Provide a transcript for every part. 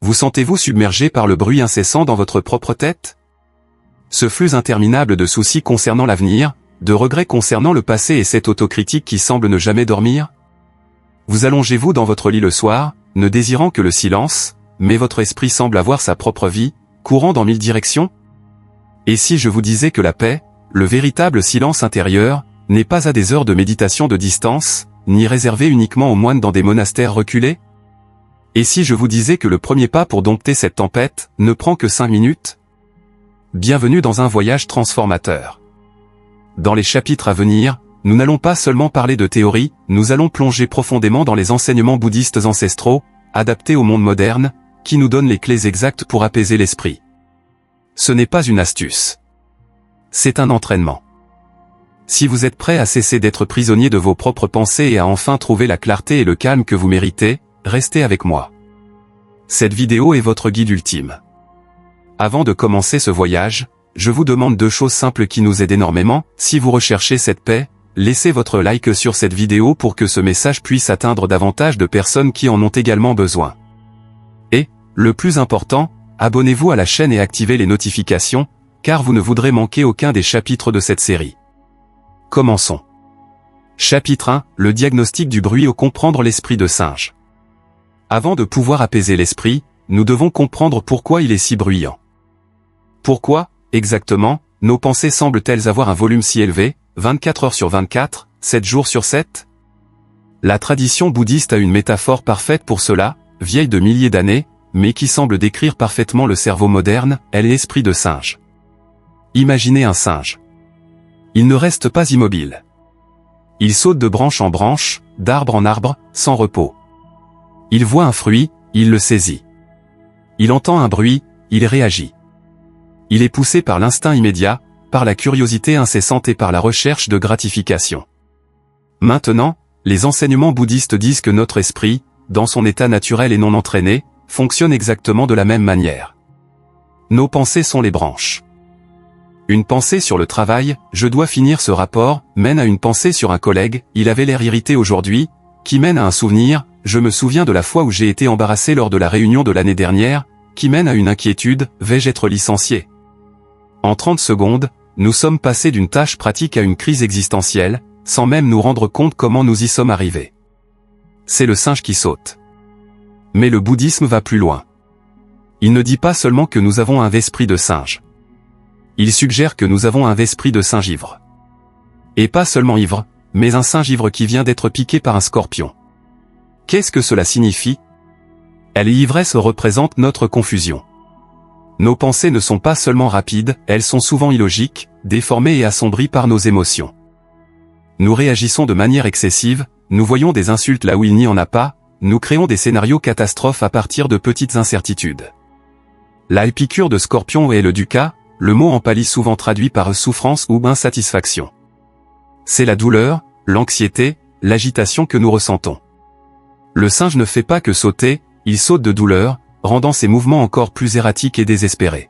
Vous sentez-vous submergé par le bruit incessant dans votre propre tête? Ce flux interminable de soucis concernant l'avenir, de regrets concernant le passé et cette autocritique qui semble ne jamais dormir? Vous allongez-vous dans votre lit le soir, ne désirant que le silence, mais votre esprit semble avoir sa propre vie, courant dans 1000 directions? Et si je vous disais que la paix, le véritable silence intérieur, n'est pas à des heures de méditation de distance, ni réservé uniquement aux moines dans des monastères reculés? Et si je vous disais que le premier pas pour dompter cette tempête, ne prend que 5 minutes? Bienvenue dans un voyage transformateur. Dans les chapitres à venir, nous n'allons pas seulement parler de théorie, nous allons plonger profondément dans les enseignements bouddhistes ancestraux, adaptés au monde moderne, qui nous donnent les clés exactes pour apaiser l'esprit. Ce n'est pas une astuce. C'est un entraînement. Si vous êtes prêt à cesser d'être prisonnier de vos propres pensées et à enfin trouver la clarté et le calme que vous méritez, restez avec moi. Cette vidéo est votre guide ultime. Avant de commencer ce voyage, je vous demande 2 choses simples qui nous aident énormément. Si vous recherchez cette paix, laissez votre like sur cette vidéo pour que ce message puisse atteindre davantage de personnes qui en ont également besoin. Et, le plus important, abonnez-vous à la chaîne et activez les notifications, car vous ne voudrez manquer aucun des chapitres de cette série. Commençons. Chapitre 1, le diagnostic du bruit ou comprendre l'esprit de singe. Avant de pouvoir apaiser l'esprit, nous devons comprendre pourquoi il est si bruyant. Pourquoi, exactement, nos pensées semblent-elles avoir un volume si élevé, 24 heures sur 24, 7 jours sur 7? La tradition bouddhiste a une métaphore parfaite pour cela, vieille de milliers d'années, mais qui semble décrire parfaitement le cerveau moderne, elle est l'esprit de singe. Imaginez un singe. Il ne reste pas immobile. Il saute de branche en branche, d'arbre en arbre, sans repos. Il voit un fruit, il le saisit. Il entend un bruit, il réagit. Il est poussé par l'instinct immédiat, par la curiosité incessante et par la recherche de gratification. Maintenant, les enseignements bouddhistes disent que notre esprit, dans son état naturel et non entraîné, fonctionne exactement de la même manière. Nos pensées sont les branches. Une pensée sur le travail, je dois finir ce rapport, mène à une pensée sur un collègue, il avait l'air irrité aujourd'hui, qui mène à un souvenir, je me souviens de la fois où j'ai été embarrassé lors de la réunion de l'année dernière, qui mène à une inquiétude, vais-je être licencié? En 30 secondes, nous sommes passés d'une tâche pratique à une crise existentielle, sans même nous rendre compte comment nous y sommes arrivés. C'est le singe qui saute. Mais le bouddhisme va plus loin. Il ne dit pas seulement que nous avons un esprit de singe. Il suggère que nous avons un esprit de singe ivre. Et pas seulement ivre, mais un singe ivre qui vient d'être piqué par un scorpion. Qu'est-ce que cela signifie? L'ivresse représente notre confusion. Nos pensées ne sont pas seulement rapides, elles sont souvent illogiques, déformées et assombries par nos émotions. Nous réagissons de manière excessive, nous voyons des insultes là où il n'y en a pas, nous créons des scénarios catastrophes à partir de petites incertitudes. La piqûre de scorpion est le dukkha, le mot en pali souvent traduit par souffrance ou insatisfaction. C'est la douleur, l'anxiété, l'agitation que nous ressentons. Le singe ne fait pas que sauter, il saute de douleur, rendant ses mouvements encore plus erratiques et désespérés.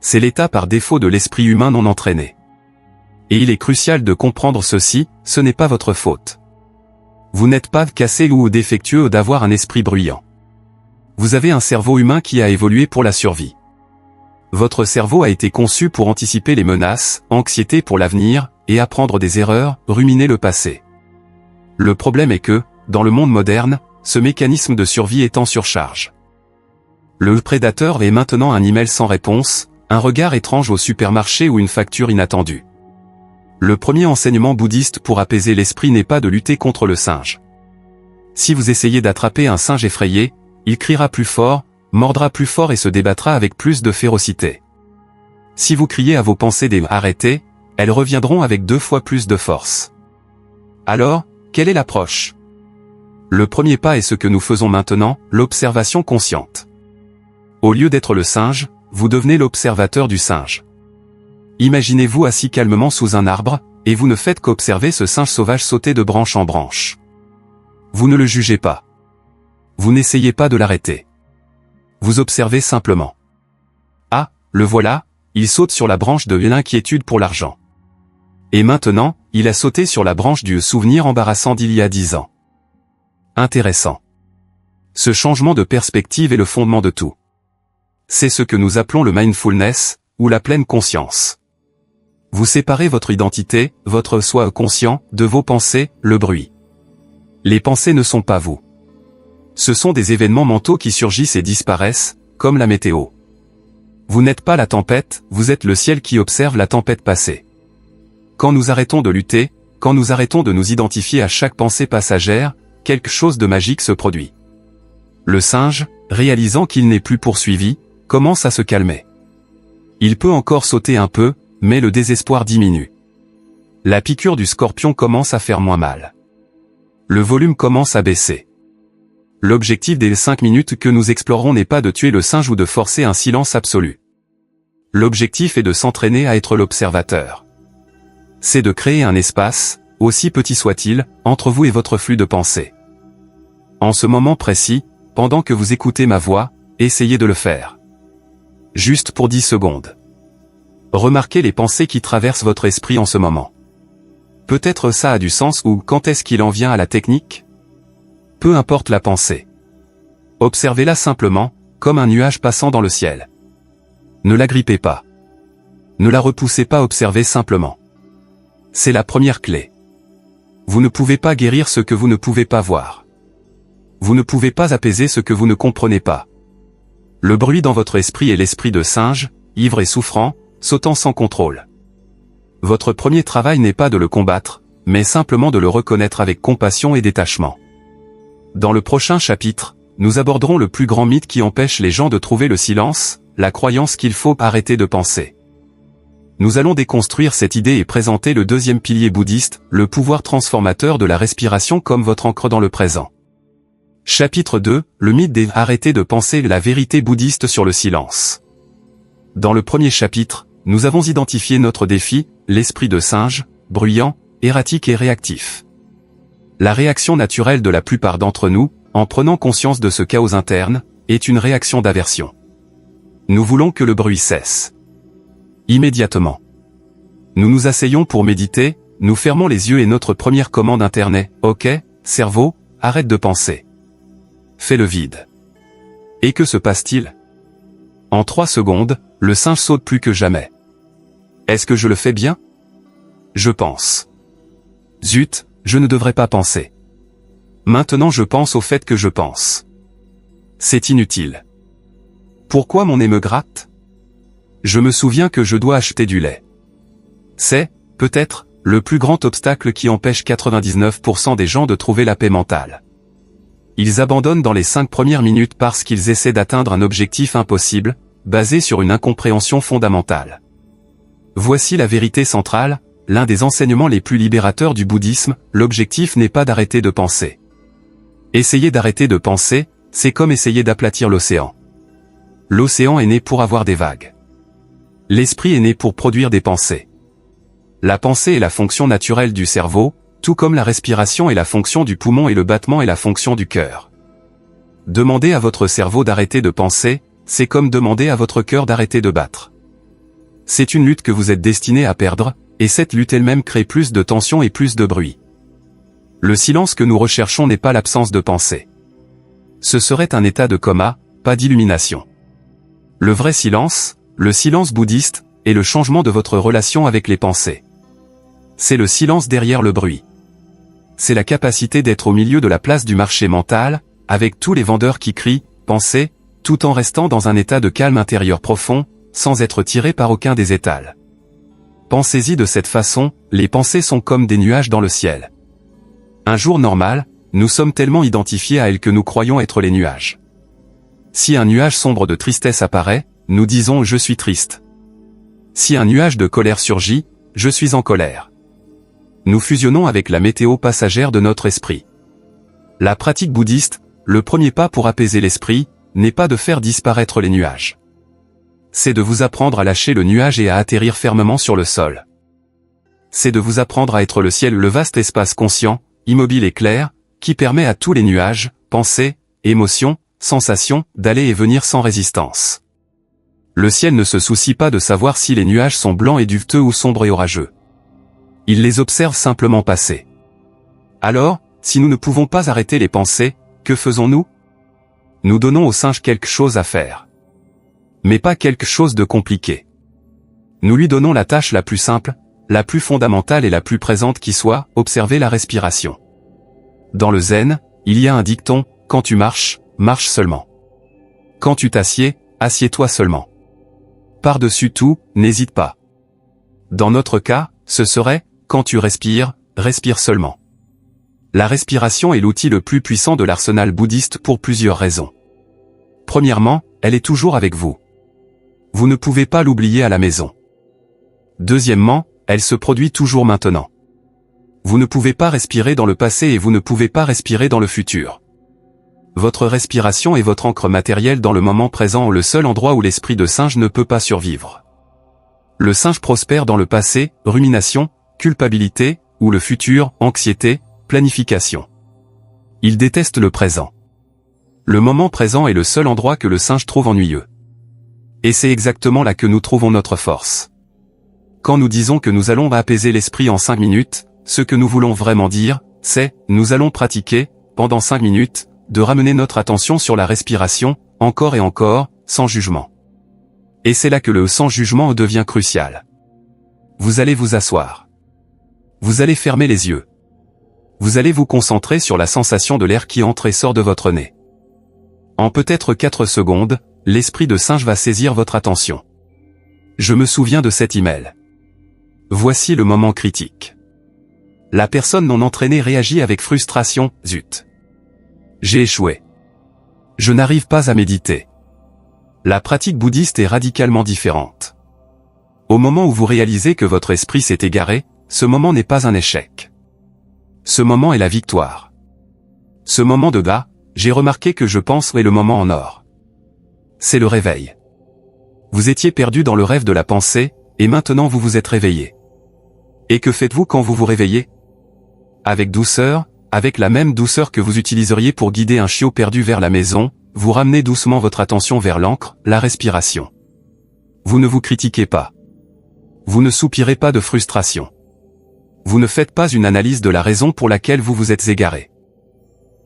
C'est l'état par défaut de l'esprit humain non entraîné. Et il est crucial de comprendre ceci, ce n'est pas votre faute. Vous n'êtes pas cassé ou défectueux d'avoir un esprit bruyant. Vous avez un cerveau humain qui a évolué pour la survie. Votre cerveau a été conçu pour anticiper les menaces, anxiété pour l'avenir, et apprendre des erreurs, ruminer le passé. Le problème est que, dans le monde moderne, ce mécanisme de survie est en surcharge. Le prédateur est maintenant un email sans réponse, un regard étrange au supermarché ou une facture inattendue. Le premier enseignement bouddhiste pour apaiser l'esprit n'est pas de lutter contre le singe. Si vous essayez d'attraper un singe effrayé, il criera plus fort, mordra plus fort et se débattra avec plus de férocité. Si vous criez à vos pensées d'arrêter, elles reviendront avec 2 fois plus de force. Alors, quelle est l'approche? Le premier pas est ce que nous faisons maintenant, l'observation consciente. Au lieu d'être le singe, vous devenez l'observateur du singe. Imaginez-vous assis calmement sous un arbre, et vous ne faites qu'observer ce singe sauvage sauter de branche en branche. Vous ne le jugez pas. Vous n'essayez pas de l'arrêter. Vous observez simplement. Ah, le voilà, il saute sur la branche de l'inquiétude pour l'argent. Et maintenant, il a sauté sur la branche du souvenir embarrassant d'il y a 10 ans. Intéressant. Ce changement de perspective est le fondement de tout. C'est ce que nous appelons le mindfulness, ou la pleine conscience. Vous séparez votre identité, votre soi conscient, de vos pensées, le bruit. Les pensées ne sont pas vous. Ce sont des événements mentaux qui surgissent et disparaissent, comme la météo. Vous n'êtes pas la tempête, vous êtes le ciel qui observe la tempête passer. Quand nous arrêtons de lutter, quand nous arrêtons de nous identifier à chaque pensée passagère, quelque chose de magique se produit. Le singe, réalisant qu'il n'est plus poursuivi, commence à se calmer. Il peut encore sauter un peu, mais le désespoir diminue. La piqûre du scorpion commence à faire moins mal. Le volume commence à baisser. L'objectif des 5 minutes que nous explorons n'est pas de tuer le singe ou de forcer un silence absolu. L'objectif est de s'entraîner à être l'observateur. C'est de créer un espace, aussi petit soit-il, entre vous et votre flux de pensée. En ce moment précis, pendant que vous écoutez ma voix, essayez de le faire. Juste pour 10 secondes. Remarquez les pensées qui traversent votre esprit en ce moment. Peut-être ça a du sens ou quand est-ce qu'il en vient à la technique? Peu importe la pensée. Observez-la simplement, comme un nuage passant dans le ciel. Ne la grippez pas. Ne la repoussez pas, observez simplement. C'est la première clé. Vous ne pouvez pas guérir ce que vous ne pouvez pas voir. Vous ne pouvez pas apaiser ce que vous ne comprenez pas. Le bruit dans votre esprit est l'esprit de singe, ivre et souffrant, sautant sans contrôle. Votre premier travail n'est pas de le combattre, mais simplement de le reconnaître avec compassion et détachement. Dans le prochain chapitre, nous aborderons le plus grand mythe qui empêche les gens de trouver le silence, la croyance qu'il faut arrêter de penser. Nous allons déconstruire cette idée et présenter le deuxième pilier bouddhiste, le pouvoir transformateur de la respiration comme votre ancre dans le présent. Chapitre 2, le mythe des « arrêtez de penser », la vérité bouddhiste sur le silence. Dans le premier chapitre, nous avons identifié notre défi, l'esprit de singe, bruyant, erratique et réactif. La réaction naturelle de la plupart d'entre nous, en prenant conscience de ce chaos interne, est une réaction d'aversion. Nous voulons que le bruit cesse. Immédiatement. Nous nous asseyons pour méditer, nous fermons les yeux et notre première commande interne est « Ok, cerveau, arrête de penser. Fais le vide. » Et que se passe-t-il? En 3 secondes, le singe saute plus que jamais. Est-ce que je le fais bien? Je pense. Zut, je ne devrais pas penser. Maintenant je pense au fait que je pense. C'est inutile. Pourquoi mon nez me gratte? Je me souviens que je dois acheter du lait. C'est, peut-être, le plus grand obstacle qui empêche 99% des gens de trouver la paix mentale. Ils abandonnent dans les 5 premières minutes parce qu'ils essaient d'atteindre un objectif impossible, basé sur une incompréhension fondamentale. Voici la vérité centrale, l'un des enseignements les plus libérateurs du bouddhisme, l'objectif n'est pas d'arrêter de penser. Essayer d'arrêter de penser, c'est comme essayer d'aplatir l'océan. L'océan est né pour avoir des vagues. L'esprit est né pour produire des pensées. La pensée est la fonction naturelle du cerveau, tout comme la respiration est la fonction du poumon et le battement est la fonction du cœur. Demander à votre cerveau d'arrêter de penser, c'est comme demander à votre cœur d'arrêter de battre. C'est une lutte que vous êtes destiné à perdre, et cette lutte elle-même crée plus de tension et plus de bruit. Le silence que nous recherchons n'est pas l'absence de pensée. Ce serait un état de coma, pas d'illumination. Le vrai silence, le silence bouddhiste, est le changement de votre relation avec les pensées. C'est le silence derrière le bruit. C'est la capacité d'être au milieu de la place du marché mental, avec tous les vendeurs qui crient « pensez », tout en restant dans un état de calme intérieur profond, sans être tiré par aucun des étals. Pensez-y de cette façon, les pensées sont comme des nuages dans le ciel. Un jour normal, nous sommes tellement identifiés à elles que nous croyons être les nuages. Si un nuage sombre de tristesse apparaît, nous disons « je suis triste ». Si un nuage de colère surgit, « je suis en colère ». Nous fusionnons avec la météo passagère de notre esprit. La pratique bouddhiste, le premier pas pour apaiser l'esprit, n'est pas de faire disparaître les nuages. C'est de vous apprendre à lâcher le nuage et à atterrir fermement sur le sol. C'est de vous apprendre à être le ciel, le vaste espace conscient, immobile et clair, qui permet à tous les nuages, pensées, émotions, sensations, d'aller et venir sans résistance. Le ciel ne se soucie pas de savoir si les nuages sont blancs et duveteux ou sombres et orageux. Il les observe simplement passer. Alors, si nous ne pouvons pas arrêter les pensées, que faisons-nous? nous donnons au singe quelque chose à faire. Mais pas quelque chose de compliqué. Nous lui donnons la tâche la plus simple, la plus fondamentale et la plus présente qui soit, observer la respiration. Dans le zen, il y a un dicton, quand tu marches, marche seulement. Quand tu t'assieds, assieds-toi seulement. Par-dessus tout, n'hésite pas. Dans notre cas, ce serait, quand tu respires, respire seulement. La respiration est l'outil le plus puissant de l'arsenal bouddhiste pour plusieurs raisons. Premièrement, elle est toujours avec vous. Vous ne pouvez pas l'oublier à la maison. Deuxièmement, elle se produit toujours maintenant. Vous ne pouvez pas respirer dans le passé et vous ne pouvez pas respirer dans le futur. Votre respiration est votre ancre matérielle dans le moment présent, le seul endroit où l'esprit de singe ne peut pas survivre. Le singe prospère dans le passé, rumination, culpabilité, ou le futur, anxiété, planification. Il déteste le présent. Le moment présent est le seul endroit que le singe trouve ennuyeux. Et c'est exactement là que nous trouvons notre force. Quand nous disons que nous allons apaiser l'esprit en 5 minutes, ce que nous voulons vraiment dire, c'est, nous allons pratiquer, pendant 5 minutes, de ramener notre attention sur la respiration, encore et encore, sans jugement. Et c'est là que le sans jugement devient crucial. Vous allez vous asseoir. Vous allez fermer les yeux. Vous allez vous concentrer sur la sensation de l'air qui entre et sort de votre nez. En peut-être 4 secondes, l'esprit de singe va saisir votre attention. Je me souviens de cet email. Voici le moment critique. La personne non entraînée réagit avec frustration, zut. J'ai échoué. Je n'arrive pas à méditer. La pratique bouddhiste est radicalement différente. Au moment où vous réalisez que votre esprit s'est égaré, ce moment n'est pas un échec. Ce moment est la victoire. Ce moment de bas, j'ai remarqué que je pense est le moment en or. C'est le réveil. Vous étiez perdu dans le rêve de la pensée, et maintenant vous vous êtes réveillé. Et que faites-vous quand vous vous réveillez? Avec douceur, avec la même douceur que vous utiliseriez pour guider un chiot perdu vers la maison, vous ramenez doucement votre attention vers l'ancre, la respiration. Vous ne vous critiquez pas. Vous ne soupirez pas de frustration. Vous ne faites pas une analyse de la raison pour laquelle vous vous êtes égaré.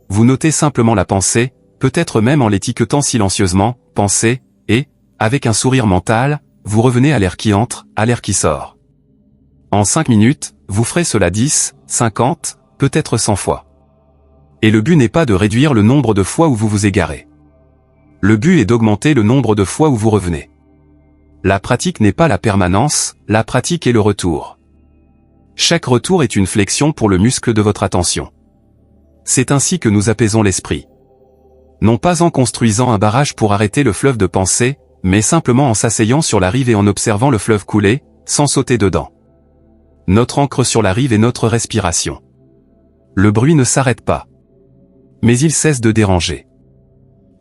Vous notez simplement la pensée, peut-être même en l'étiquetant silencieusement, pensée, et, avec un sourire mental, vous revenez à l'air qui entre, à l'air qui sort. En 5 minutes, vous ferez cela 10, 50, peut-être 100 fois. Et le but n'est pas de réduire le nombre de fois où vous vous égarez. Le but est d'augmenter le nombre de fois où vous revenez. La pratique n'est pas la permanence, la pratique est le retour. Chaque retour est une flexion pour le muscle de votre attention. C'est ainsi que nous apaisons l'esprit. Non pas en construisant un barrage pour arrêter le fleuve de pensée, mais simplement en s'asseyant sur la rive et en observant le fleuve couler, sans sauter dedans. Notre ancre sur la rive est notre respiration. Le bruit ne s'arrête pas. Mais il cesse de déranger.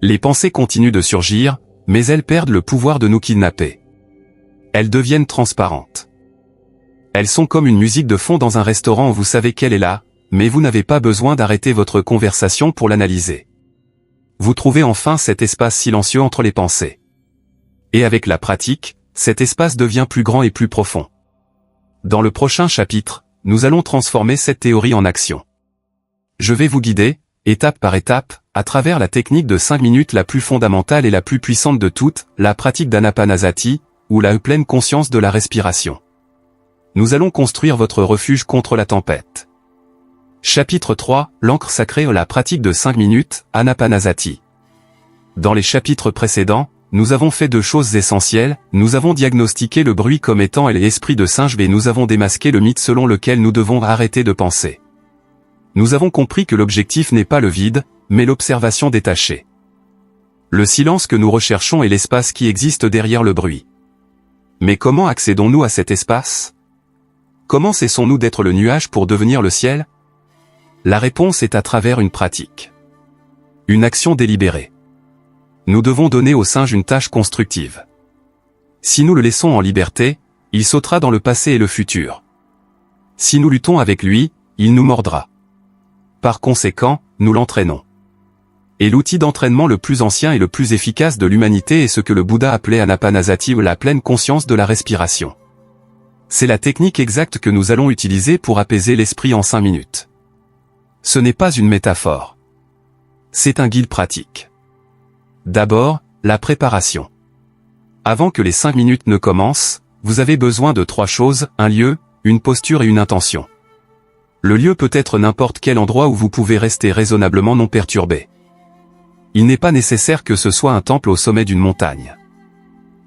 Les pensées continuent de surgir, mais elles perdent le pouvoir de nous kidnapper. Elles deviennent transparentes. Elles sont comme une musique de fond dans un restaurant où vous savez qu'elle est là, mais vous n'avez pas besoin d'arrêter votre conversation pour l'analyser. Vous trouvez enfin cet espace silencieux entre les pensées. Et avec la pratique, cet espace devient plus grand et plus profond. Dans le prochain chapitre, nous allons transformer cette théorie en action. Je vais vous guider, étape par étape, à travers la technique de 5 minutes la plus fondamentale et la plus puissante de toutes, la pratique d'Anapanasati, ou la pleine conscience de la respiration. Nous allons construire votre refuge contre la tempête. Chapitre 3, l'encre sacrée ou la pratique de 5 minutes, Anapanasati. Dans les chapitres précédents, nous avons fait 2 choses essentielles, nous avons diagnostiqué le bruit comme étant l'esprit de singe et nous avons démasqué le mythe selon lequel nous devons arrêter de penser. Nous avons compris que l'objectif n'est pas le vide, mais l'observation détachée. Le silence que nous recherchons est l'espace qui existe derrière le bruit. Mais comment accédons-nous à cet espace? Comment cessons-nous d'être le nuage pour devenir le ciel? La réponse est à travers une pratique. Une action délibérée. Nous devons donner au singe une tâche constructive. Si nous le laissons en liberté, il sautera dans le passé et le futur. Si nous luttons avec lui, il nous mordra. Par conséquent, nous l'entraînons. Et l'outil d'entraînement le plus ancien et le plus efficace de l'humanité est ce que le Bouddha appelait Anapanasati ou la pleine conscience de la respiration. C'est la technique exacte que nous allons utiliser pour apaiser l'esprit en 5 minutes. Ce n'est pas une métaphore. C'est un guide pratique. D'abord, la préparation. Avant que les 5 minutes ne commencent, vous avez besoin de 3 choses, un lieu, une posture et une intention. Le lieu peut être n'importe quel endroit où vous pouvez rester raisonnablement non perturbé. Il n'est pas nécessaire que ce soit un temple au sommet d'une montagne.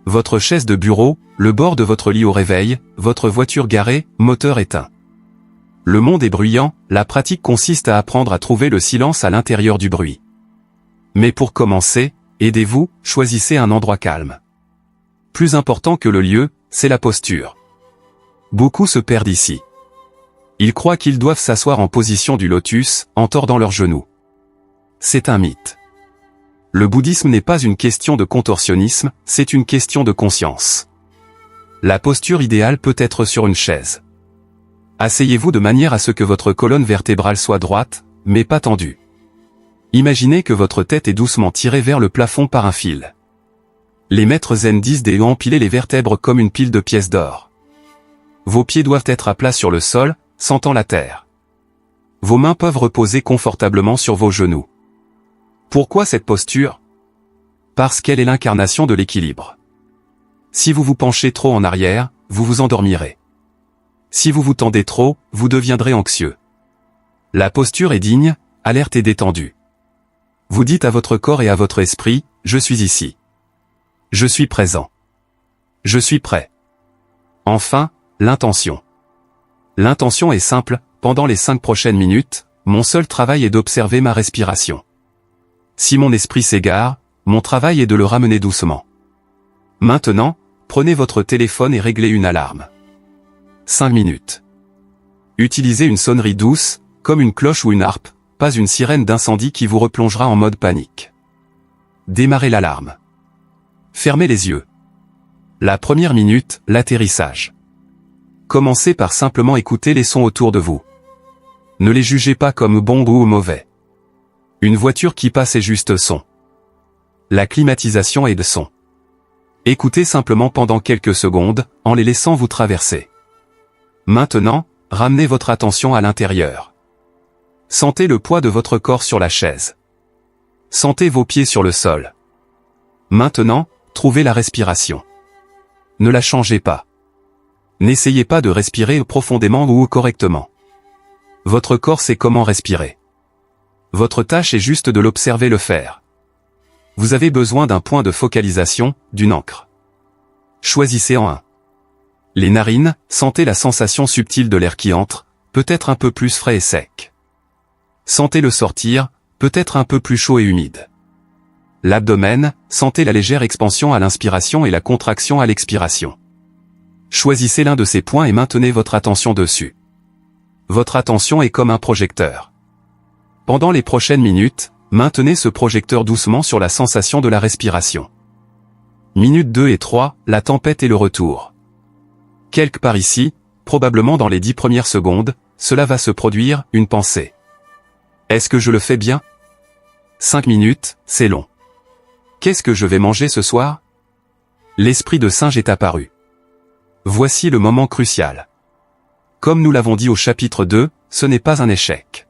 Votre chaise de bureau, le bord de votre lit au réveil, votre voiture garée, moteur éteint. Le monde est bruyant, la pratique consiste à apprendre à trouver le silence à l'intérieur du bruit. Mais pour commencer, aidez-vous, choisissez un endroit calme. Plus important que le lieu, c'est la posture. Beaucoup se perdent ici. Ils croient qu'ils doivent s'asseoir en position du lotus, en tordant leurs genoux. C'est un mythe. Le bouddhisme n'est pas une question de contorsionnisme, c'est une question de conscience. La posture idéale peut être sur une chaise. Asseyez-vous de manière à ce que votre colonne vertébrale soit droite, mais pas tendue. Imaginez que votre tête est doucement tirée vers le plafond par un fil. Les maîtres zen disent d'empiler les vertèbres comme une pile de pièces d'or. Vos pieds doivent être à plat sur le sol, sentant la terre. Vos mains peuvent reposer confortablement sur vos genoux. Pourquoi cette posture? Parce qu'elle est l'incarnation de l'équilibre. Si vous vous penchez trop en arrière, vous vous endormirez. Si vous vous tendez trop, vous deviendrez anxieux. La posture est digne, alerte et détendue. Vous dites à votre corps et à votre esprit, « Je suis ici. Je suis présent. Je suis prêt. » Enfin, l'intention. L'intention est simple, pendant les 5 prochaines minutes, mon seul travail est d'observer ma respiration. Si mon esprit s'égare, mon travail est de le ramener doucement. Maintenant, prenez votre téléphone et réglez une alarme. 5 minutes. Utilisez une sonnerie douce, comme une cloche ou une harpe, pas une sirène d'incendie qui vous replongera en mode panique. Démarrez l'alarme. Fermez les yeux. La première minute, l'atterrissage. Commencez par simplement écouter les sons autour de vous. Ne les jugez pas comme bons ou mauvais. Une voiture qui passe est juste son. La climatisation est de son. Écoutez simplement pendant quelques secondes, en les laissant vous traverser. Maintenant, ramenez votre attention à l'intérieur. Sentez le poids de votre corps sur la chaise. Sentez vos pieds sur le sol. Maintenant, trouvez la respiration. Ne la changez pas. N'essayez pas de respirer profondément ou correctement. Votre corps sait comment respirer. Votre tâche est juste de l'observer le faire. Vous avez besoin d'un point de focalisation, d'une encre. Choisissez en un. Les narines, sentez la sensation subtile de l'air qui entre, peut-être un peu plus frais et sec. Sentez-le sortir, peut-être un peu plus chaud et humide. L'abdomen, sentez la légère expansion à l'inspiration et la contraction à l'expiration. Choisissez l'un de ces points et maintenez votre attention dessus. Votre attention est comme un projecteur. Pendant les prochaines minutes, maintenez ce projecteur doucement sur la sensation de la respiration. Minutes 2 et 3, la tempête et le retour. Quelque part ici, probablement dans les 10 premières secondes, cela va se produire, une pensée. Est-ce que je le fais bien? 5 minutes, c'est long. Qu'est-ce que je vais manger ce soir? L'esprit de singe est apparu. Voici le moment crucial. Comme nous l'avons dit au chapitre 2, ce n'est pas un échec.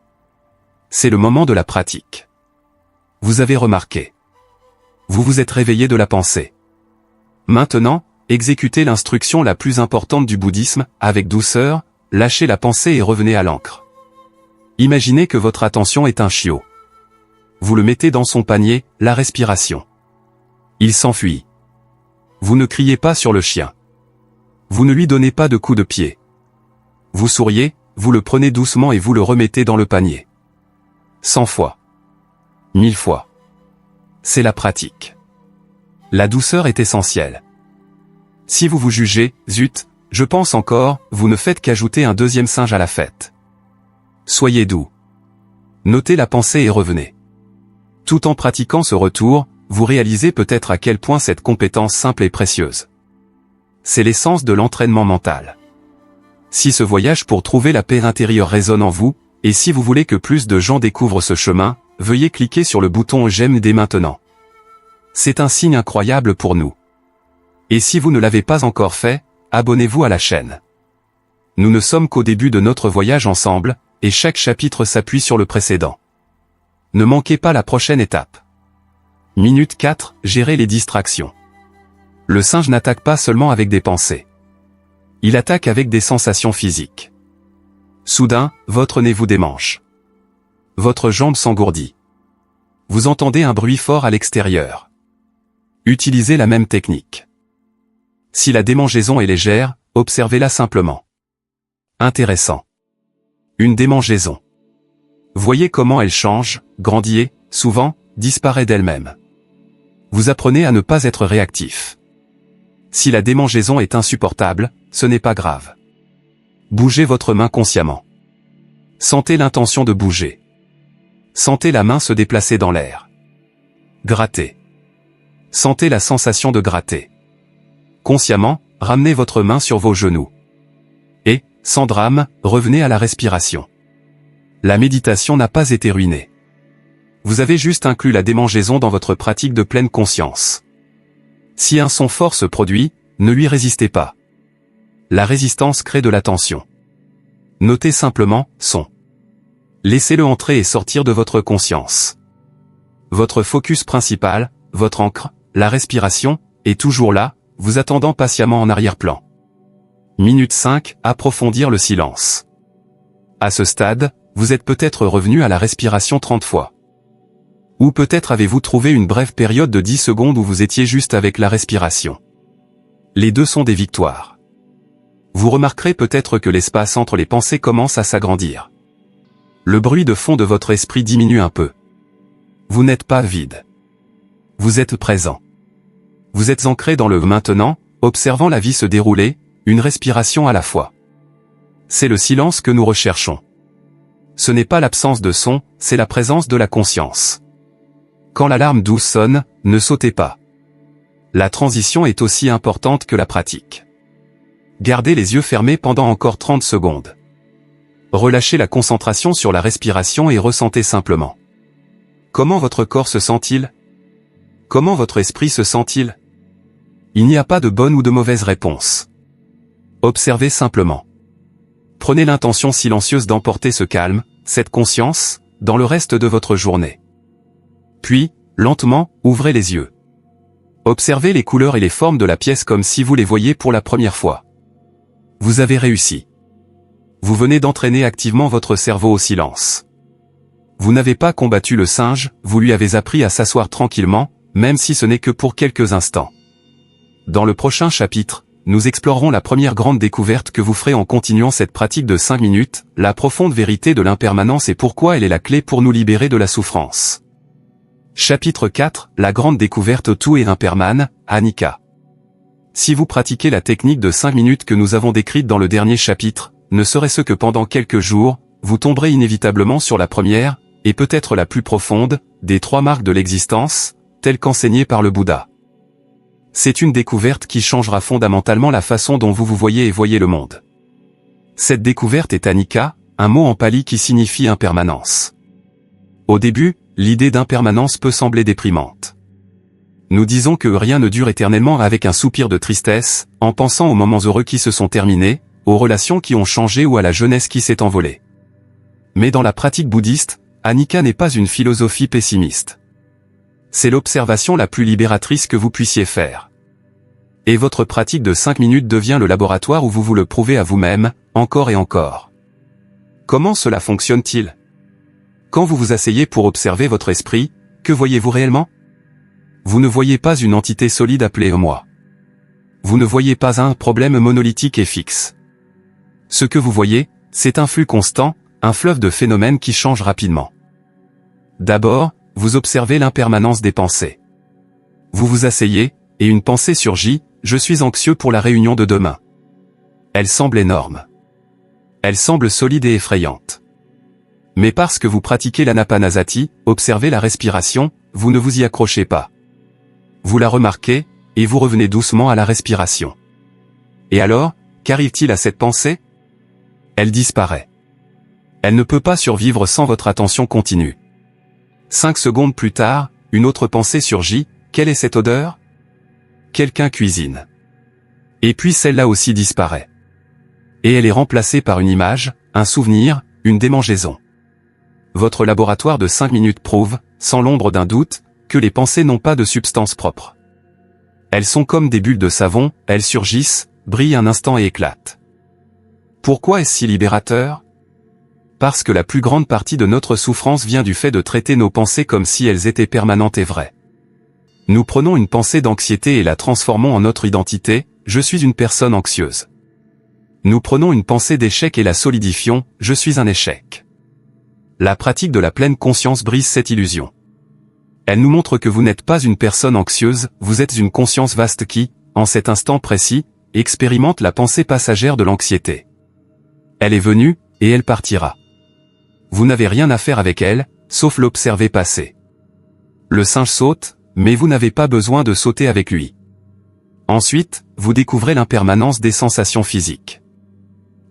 C'est le moment de la pratique. Vous avez remarqué. Vous vous êtes réveillé de la pensée. Maintenant, exécutez l'instruction la plus importante du bouddhisme, avec douceur, lâchez la pensée et revenez à l'ancre. Imaginez que votre attention est un chiot. Vous le mettez dans son panier, la respiration. Il s'enfuit. Vous ne criez pas sur le chien. Vous ne lui donnez pas de coups de pied. Vous souriez, vous le prenez doucement et vous le remettez dans le panier. 100 fois. 1000 fois. C'est la pratique. La douceur est essentielle. Si vous vous jugez, zut, je pense encore, vous ne faites qu'ajouter un deuxième singe à la fête. Soyez doux. Notez la pensée et revenez. Tout en pratiquant ce retour, vous réalisez peut-être à quel point cette compétence simple est précieuse. C'est l'essence de l'entraînement mental. Si ce voyage pour trouver la paix intérieure résonne en vous, et si vous voulez que plus de gens découvrent ce chemin, veuillez cliquer sur le bouton j'aime dès maintenant. C'est un signe incroyable pour nous. Et si vous ne l'avez pas encore fait, abonnez-vous à la chaîne. Nous ne sommes qu'au début de notre voyage ensemble, et chaque chapitre s'appuie sur le précédent. Ne manquez pas la prochaine étape. Minute 4. Gérer les distractions. Le singe n'attaque pas seulement avec des pensées. Il attaque avec des sensations physiques. Soudain, votre nez vous démange. Votre jambe s'engourdit. Vous entendez un bruit fort à l'extérieur. Utilisez la même technique. Si la démangeaison est légère, observez-la simplement. Intéressant. Une démangeaison. Voyez comment elle change, grandit et, souvent, disparaît d'elle-même. Vous apprenez à ne pas être réactif. Si la démangeaison est insupportable, ce n'est pas grave. Bougez votre main consciemment. Sentez l'intention de bouger. Sentez la main se déplacer dans l'air. Grattez. Sentez la sensation de gratter. Consciemment, ramenez votre main sur vos genoux. Et, sans drame, revenez à la respiration. La méditation n'a pas été ruinée. Vous avez juste inclus la démangeaison dans votre pratique de pleine conscience. Si un son fort se produit, ne lui résistez pas. La résistance crée de la tension. Notez simplement « son ». Laissez-le entrer et sortir de votre conscience. Votre focus principal, votre ancre, la respiration, est toujours là, vous attendant patiemment en arrière-plan. Minute 5. Approfondir le silence. À ce stade, vous êtes peut-être revenu à la respiration 30 fois. Ou peut-être avez-vous trouvé une brève période de 10 secondes où vous étiez juste avec la respiration. Les deux sont des victoires. Vous remarquerez peut-être que l'espace entre les pensées commence à s'agrandir. Le bruit de fond de votre esprit diminue un peu. Vous n'êtes pas vide. Vous êtes présent. Vous êtes ancré dans le maintenant, observant la vie se dérouler, une respiration à la fois. C'est le silence que nous recherchons. Ce n'est pas l'absence de son, c'est la présence de la conscience. Quand l'alarme douce sonne, ne sautez pas. La transition est aussi importante que la pratique. Gardez les yeux fermés pendant encore 30 secondes. Relâchez la concentration sur la respiration et ressentez simplement. Comment votre corps se sent-il? Comment votre esprit se sent-il? Il n'y a pas de bonne ou de mauvaise réponse. Observez simplement. Prenez l'intention silencieuse d'emporter ce calme, cette conscience, dans le reste de votre journée. Puis, lentement, ouvrez les yeux. Observez les couleurs et les formes de la pièce comme si vous les voyiez pour la première fois. Vous avez réussi. Vous venez d'entraîner activement votre cerveau au silence. Vous n'avez pas combattu le singe, vous lui avez appris à s'asseoir tranquillement, même si ce n'est que pour quelques instants. Dans le prochain chapitre, nous explorerons la première grande découverte que vous ferez en continuant cette pratique de 5 minutes, la profonde vérité de l'impermanence et pourquoi elle est la clé pour nous libérer de la souffrance. Chapitre 4, la grande découverte tout est impermanent, Anika. Si vous pratiquez la technique de 5 minutes que nous avons décrite dans le dernier chapitre, ne serait-ce que pendant quelques jours, vous tomberez inévitablement sur la première, et peut-être la plus profonde, des 3 marques de l'existence, telles qu'enseignées par le Bouddha. C'est une découverte qui changera fondamentalement la façon dont vous vous voyez et voyez le monde. Cette découverte est Anika, un mot en pali qui signifie impermanence. Au début, l'idée d'impermanence peut sembler déprimante. Nous disons que rien ne dure éternellement avec un soupir de tristesse, en pensant aux moments heureux qui se sont terminés, aux relations qui ont changé ou à la jeunesse qui s'est envolée. Mais dans la pratique bouddhiste, Anika n'est pas une philosophie pessimiste. C'est l'observation la plus libératrice que vous puissiez faire. Et votre pratique de 5 minutes devient le laboratoire où vous vous le prouvez à vous-même, encore et encore. Comment cela fonctionne-t-il? Quand vous vous asseyez pour observer votre esprit, que voyez-vous réellement? Vous ne voyez pas une entité solide appelée moi. Vous ne voyez pas un problème monolithique et fixe. Ce que vous voyez, c'est un flux constant, un fleuve de phénomènes qui changent rapidement. D'abord, vous observez l'impermanence des pensées. Vous vous asseyez, et une pensée surgit, je suis anxieux pour la réunion de demain. Elle semble énorme. Elle semble solide et effrayante. Mais parce que vous pratiquez l'anapanasati, observez la respiration, vous ne vous y accrochez pas. Vous la remarquez, et vous revenez doucement à la respiration. Et alors, qu'arrive-t-il à cette pensée? Elle disparaît. Elle ne peut pas survivre sans votre attention continue. 5 secondes plus tard, une autre pensée surgit, quelle est cette odeur? Quelqu'un cuisine. Et puis celle-là aussi disparaît. Et elle est remplacée par une image, un souvenir, une démangeaison. Votre laboratoire de 5 minutes prouve, sans l'ombre d'un doute, que les pensées n'ont pas de substance propre. Elles sont comme des bulles de savon, elles surgissent, brillent un instant et éclatent. Pourquoi est-ce si libérateur? Parce que la plus grande partie de notre souffrance vient du fait de traiter nos pensées comme si elles étaient permanentes et vraies. Nous prenons une pensée d'anxiété et la transformons en notre identité, je suis une personne anxieuse. Nous prenons une pensée d'échec et la solidifions, je suis un échec. La pratique de la pleine conscience brise cette illusion. Elle nous montre que vous n'êtes pas une personne anxieuse, vous êtes une conscience vaste qui, en cet instant précis, expérimente la pensée passagère de l'anxiété. Elle est venue, et elle partira. Vous n'avez rien à faire avec elle, sauf l'observer passer. Le singe saute, mais vous n'avez pas besoin de sauter avec lui. Ensuite, vous découvrez l'impermanence des sensations physiques.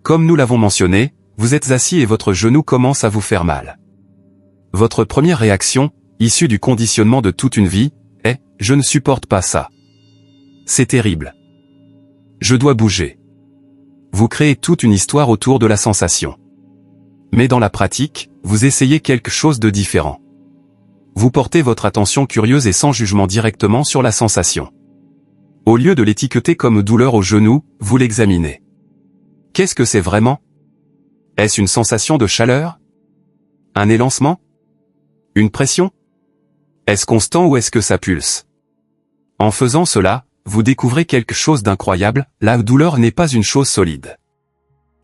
Comme nous l'avons mentionné, vous êtes assis et votre genou commence à vous faire mal. Votre première réaction, issue du conditionnement de toute une vie, est « je ne supporte pas ça. C'est terrible. Je dois bouger ». Vous créez toute une histoire autour de la sensation. Mais dans la pratique, vous essayez quelque chose de différent. Vous portez votre attention curieuse et sans jugement directement sur la sensation. Au lieu de l'étiqueter comme douleur au genou, vous l'examinez. Qu'est-ce que c'est vraiment? Est-ce une sensation de chaleur? Un élancement? Une pression? Est-ce constant ou est-ce que ça pulse? En faisant cela, vous découvrez quelque chose d'incroyable, la douleur n'est pas une chose solide.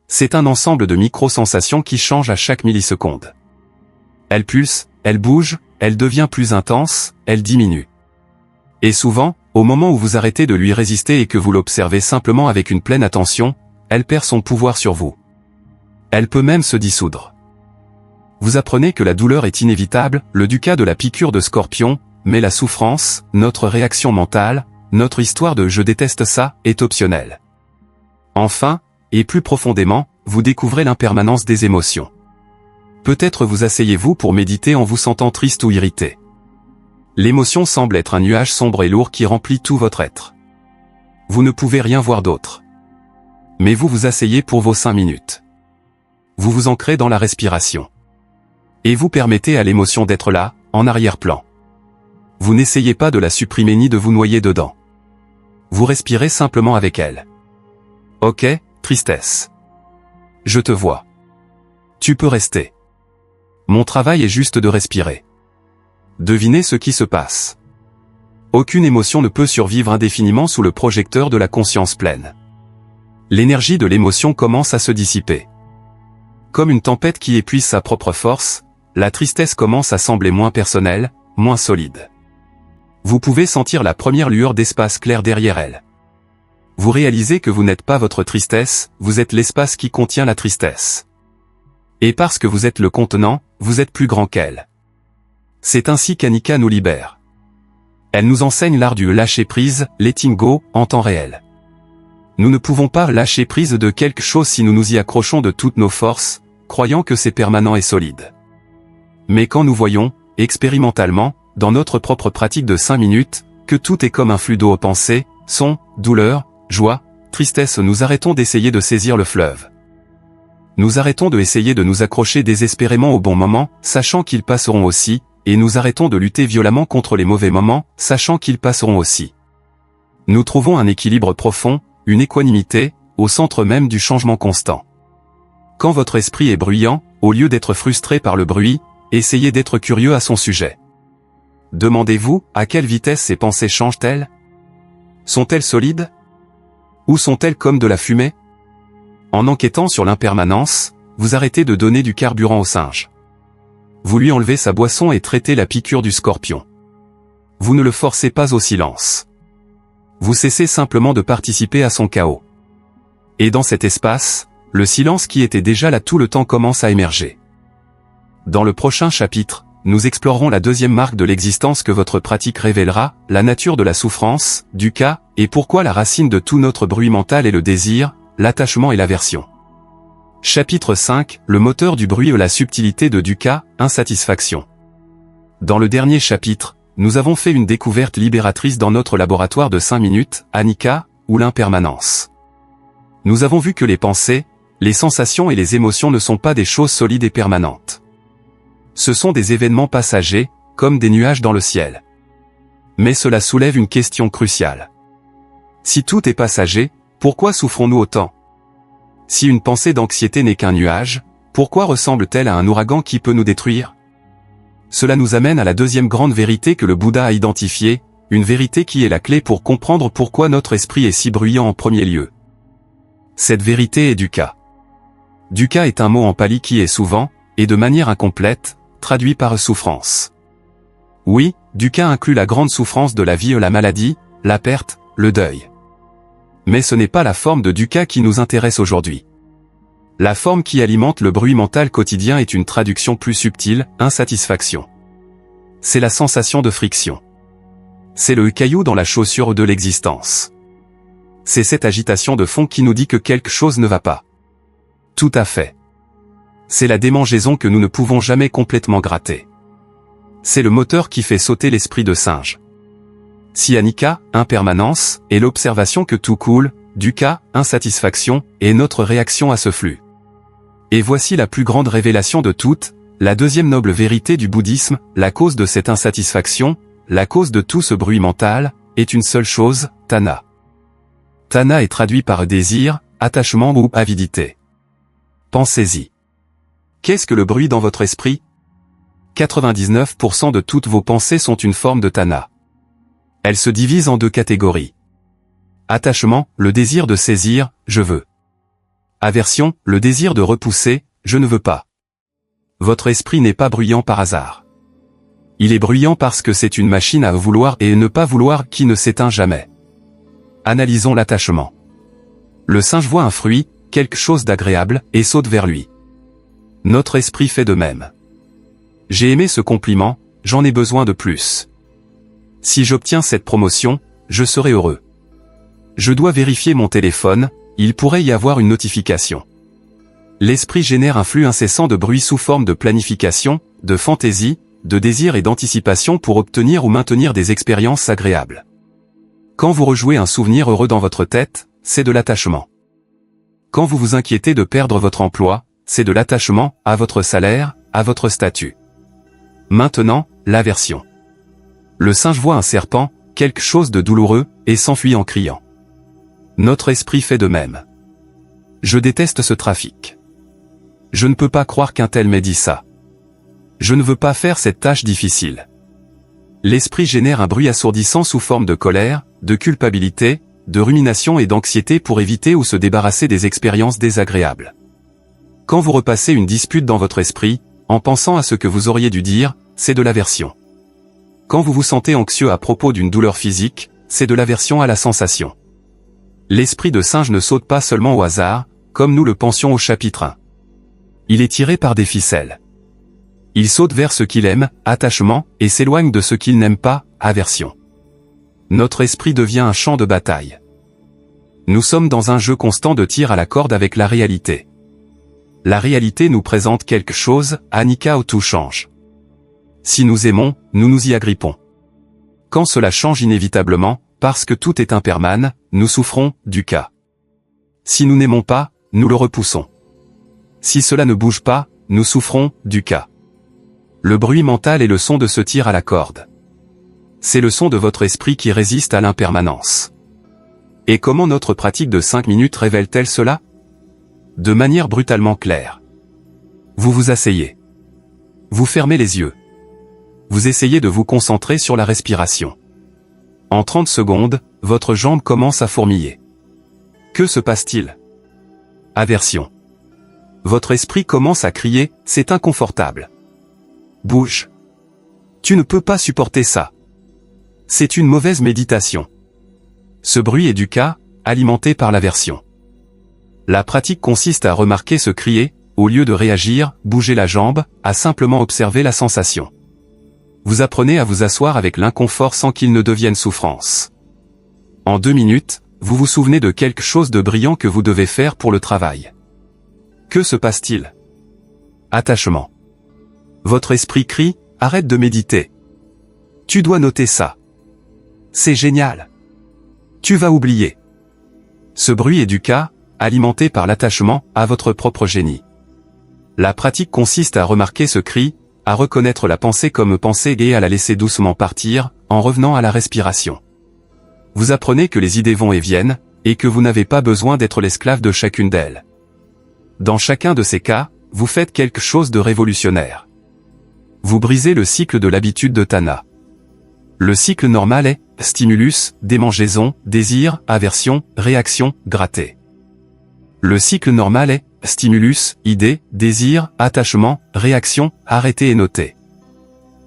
C'est un ensemble de micro-sensations qui changent à chaque milliseconde. Elle pulse, elle bouge, elle devient plus intense, elle diminue. Et souvent, au moment où vous arrêtez de lui résister et que vous l'observez simplement avec une pleine attention, elle perd son pouvoir sur vous. Elle peut même se dissoudre. Vous apprenez que la douleur est inévitable, le cas de la piqûre de scorpion, mais la souffrance, notre réaction mentale, notre histoire de « je déteste ça » est optionnelle. Enfin, et plus profondément, vous découvrez l'impermanence des émotions. Peut-être vous asseyez-vous pour méditer en vous sentant triste ou irrité. L'émotion semble être un nuage sombre et lourd qui remplit tout votre être. Vous ne pouvez rien voir d'autre. Mais vous vous asseyez pour vos 5 minutes. Vous vous ancrez dans la respiration. Et vous permettez à l'émotion d'être là, en arrière-plan. Vous n'essayez pas de la supprimer ni de vous noyer dedans. Vous respirez simplement avec elle. Ok, tristesse. Je te vois. Tu peux rester. Mon travail est juste de respirer. Devinez ce qui se passe. Aucune émotion ne peut survivre indéfiniment sous le projecteur de la conscience pleine. L'énergie de l'émotion commence à se dissiper. Comme une tempête qui épuise sa propre force, la tristesse commence à sembler moins personnelle, moins solide. Vous pouvez sentir la première lueur d'espace clair derrière elle. Vous réalisez que vous n'êtes pas votre tristesse, vous êtes l'espace qui contient la tristesse. Et parce que vous êtes le contenant, vous êtes plus grand qu'elle. C'est ainsi qu'Annika nous libère. Elle nous enseigne l'art du lâcher-prise, letting go, en temps réel. Nous ne pouvons pas lâcher prise de quelque chose si nous nous y accrochons de toutes nos forces, croyant que c'est permanent et solide. Mais quand nous voyons, expérimentalement, dans notre propre pratique de 5 minutes, que tout est comme un flux d'eau aux pensées, son, douleur, joie, tristesse, nous arrêtons d'essayer de saisir le fleuve. Nous arrêtons de essayer de nous accrocher désespérément au bon moment, sachant qu'ils passeront aussi, et nous arrêtons de lutter violemment contre les mauvais moments, sachant qu'ils passeront aussi. Nous trouvons un équilibre profond, une équanimité, au centre même du changement constant. Quand votre esprit est bruyant, au lieu d'être frustré par le bruit, essayez d'être curieux à son sujet. Demandez-vous, à quelle vitesse ces pensées changent-elles? Sont-elles solides? Ou sont-elles comme de la fumée? En enquêtant sur l'impermanence, vous arrêtez de donner du carburant au singe. Vous lui enlevez sa boisson et traitez la piqûre du scorpion. Vous ne le forcez pas au silence. Vous cessez simplement de participer à son chaos. Et dans cet espace, le silence qui était déjà là tout le temps commence à émerger. Dans le prochain chapitre, nous explorerons la deuxième marque de l'existence que votre pratique révélera, la nature de la souffrance, dukkha, et pourquoi la racine de tout notre bruit mental est le désir, l'attachement et l'aversion. Chapitre 5, le moteur du bruit et la subtilité de dukkha, insatisfaction. Dans le dernier chapitre, nous avons fait une découverte libératrice dans notre laboratoire de 5 minutes, Anicca, ou l'impermanence. Nous avons vu que les pensées, les sensations et les émotions ne sont pas des choses solides et permanentes. Ce sont des événements passagers, comme des nuages dans le ciel. Mais cela soulève une question cruciale. Si tout est passager, pourquoi souffrons-nous autant? Si une pensée d'anxiété n'est qu'un nuage, pourquoi ressemble-t-elle à un ouragan qui peut nous détruire? Cela nous amène à la deuxième grande vérité que le Bouddha a identifiée, une vérité qui est la clé pour comprendre pourquoi notre esprit est si bruyant en premier lieu. Cette vérité est dukkha. Dukkha est un mot en pali qui est souvent, et de manière incomplète, traduit par souffrance. Oui, dukkha inclut la grande souffrance de la vie, la maladie, la perte, le deuil. Mais ce n'est pas la forme de dukkha qui nous intéresse aujourd'hui. La forme qui alimente le bruit mental quotidien est une traduction plus subtile, insatisfaction. C'est la sensation de friction. C'est le caillou dans la chaussure de l'existence. C'est cette agitation de fond qui nous dit que quelque chose ne va pas. Tout à fait. C'est la démangeaison que nous ne pouvons jamais complètement gratter. C'est le moteur qui fait sauter l'esprit de singe. Si anicca, impermanence, est l'observation que tout coule, dukkha, insatisfaction, est notre réaction à ce flux. Et voici la plus grande révélation de toutes, la deuxième noble vérité du bouddhisme, la cause de cette insatisfaction, la cause de tout ce bruit mental, est une seule chose, tanha. Tanha est traduit par désir, attachement ou avidité. Pensez-y. Qu'est-ce que le bruit dans votre esprit? 99% de toutes vos pensées sont une forme de tanha. Elles se divisent en deux catégories. Attachement, le désir de saisir, je veux. Aversion, le désir de repousser, je ne veux pas. Votre esprit n'est pas bruyant par hasard. Il est bruyant parce que c'est une machine à vouloir et ne pas vouloir qui ne s'éteint jamais. Analysons l'attachement. Le singe voit un fruit, quelque chose d'agréable, et saute vers lui. Notre esprit fait de même. J'ai aimé ce compliment, j'en ai besoin de plus. Si j'obtiens cette promotion, je serai heureux. Je dois vérifier mon téléphone, il pourrait y avoir une notification. L'esprit génère un flux incessant de bruit sous forme de planification, de fantaisie, de désir et d'anticipation pour obtenir ou maintenir des expériences agréables. Quand vous rejouez un souvenir heureux dans votre tête, c'est de l'attachement. Quand vous vous inquiétez de perdre votre emploi, c'est de l'attachement à votre salaire, à votre statut. Maintenant, l'aversion. Le singe voit un serpent, quelque chose de douloureux, et s'enfuit en criant. Notre esprit fait de même. Je déteste ce trafic. Je ne peux pas croire qu'un tel m'ait dit ça. Je ne veux pas faire cette tâche difficile. L'esprit génère un bruit assourdissant sous forme de colère, de culpabilité, de rumination et d'anxiété pour éviter ou se débarrasser des expériences désagréables. Quand vous repassez une dispute dans votre esprit, en pensant à ce que vous auriez dû dire, c'est de l'aversion. Quand vous vous sentez anxieux à propos d'une douleur physique, c'est de l'aversion à la sensation. L'esprit de singe ne saute pas seulement au hasard, comme nous le pensions au chapitre 1. Il est tiré par des ficelles. Il saute vers ce qu'il aime, attachement, et s'éloigne de ce qu'il n'aime pas, aversion. Notre esprit devient un champ de bataille. Nous sommes dans un jeu constant de tir à la corde avec la réalité. La réalité nous présente quelque chose, anicca où tout change. Si nous aimons, nous nous y agrippons. Quand cela change inévitablement, parce que tout est impermanent, nous souffrons, dukkha. Si nous n'aimons pas, nous le repoussons. Si cela ne bouge pas, nous souffrons, dukkha. Le bruit mental est le son de ce tir à la corde. C'est le son de votre esprit qui résiste à l'impermanence. Et comment notre pratique de 5 minutes révèle-t-elle cela? De manière brutalement claire. Vous vous asseyez. Vous fermez les yeux. Vous essayez de vous concentrer sur la respiration. En 30 secondes, votre jambe commence à fourmiller. Que se passe-t-il? Aversion. Votre esprit commence à crier, c'est inconfortable. Bouge. Tu ne peux pas supporter ça. C'est une mauvaise méditation. Ce bruit est dukkha, alimenté par l'aversion. La pratique consiste à remarquer ce crier, au lieu de réagir, bouger la jambe, à simplement observer la sensation. Vous apprenez à vous asseoir avec l'inconfort sans qu'il ne devienne souffrance. En 2 minutes, vous vous souvenez de quelque chose de brillant que vous devez faire pour le travail. Que se passe-t-il? Attachement. Votre esprit crie, arrête de méditer. Tu dois noter ça. C'est génial. Tu vas oublier. Ce bruit est dukkha, alimenté par l'attachement à votre propre génie. La pratique consiste à remarquer ce cri, à reconnaître la pensée comme pensée et à la laisser doucement partir, en revenant à la respiration. Vous apprenez que les idées vont et viennent, et que vous n'avez pas besoin d'être l'esclave de chacune d'elles. Dans chacun de ces cas, vous faites quelque chose de révolutionnaire. Vous brisez le cycle de l'habitude de Tana. Le cycle normal est stimulus, démangeaison, désir, aversion, réaction, gratter. Le cycle normal est stimulus, idée, désir, attachement, réaction, arrêter et noter.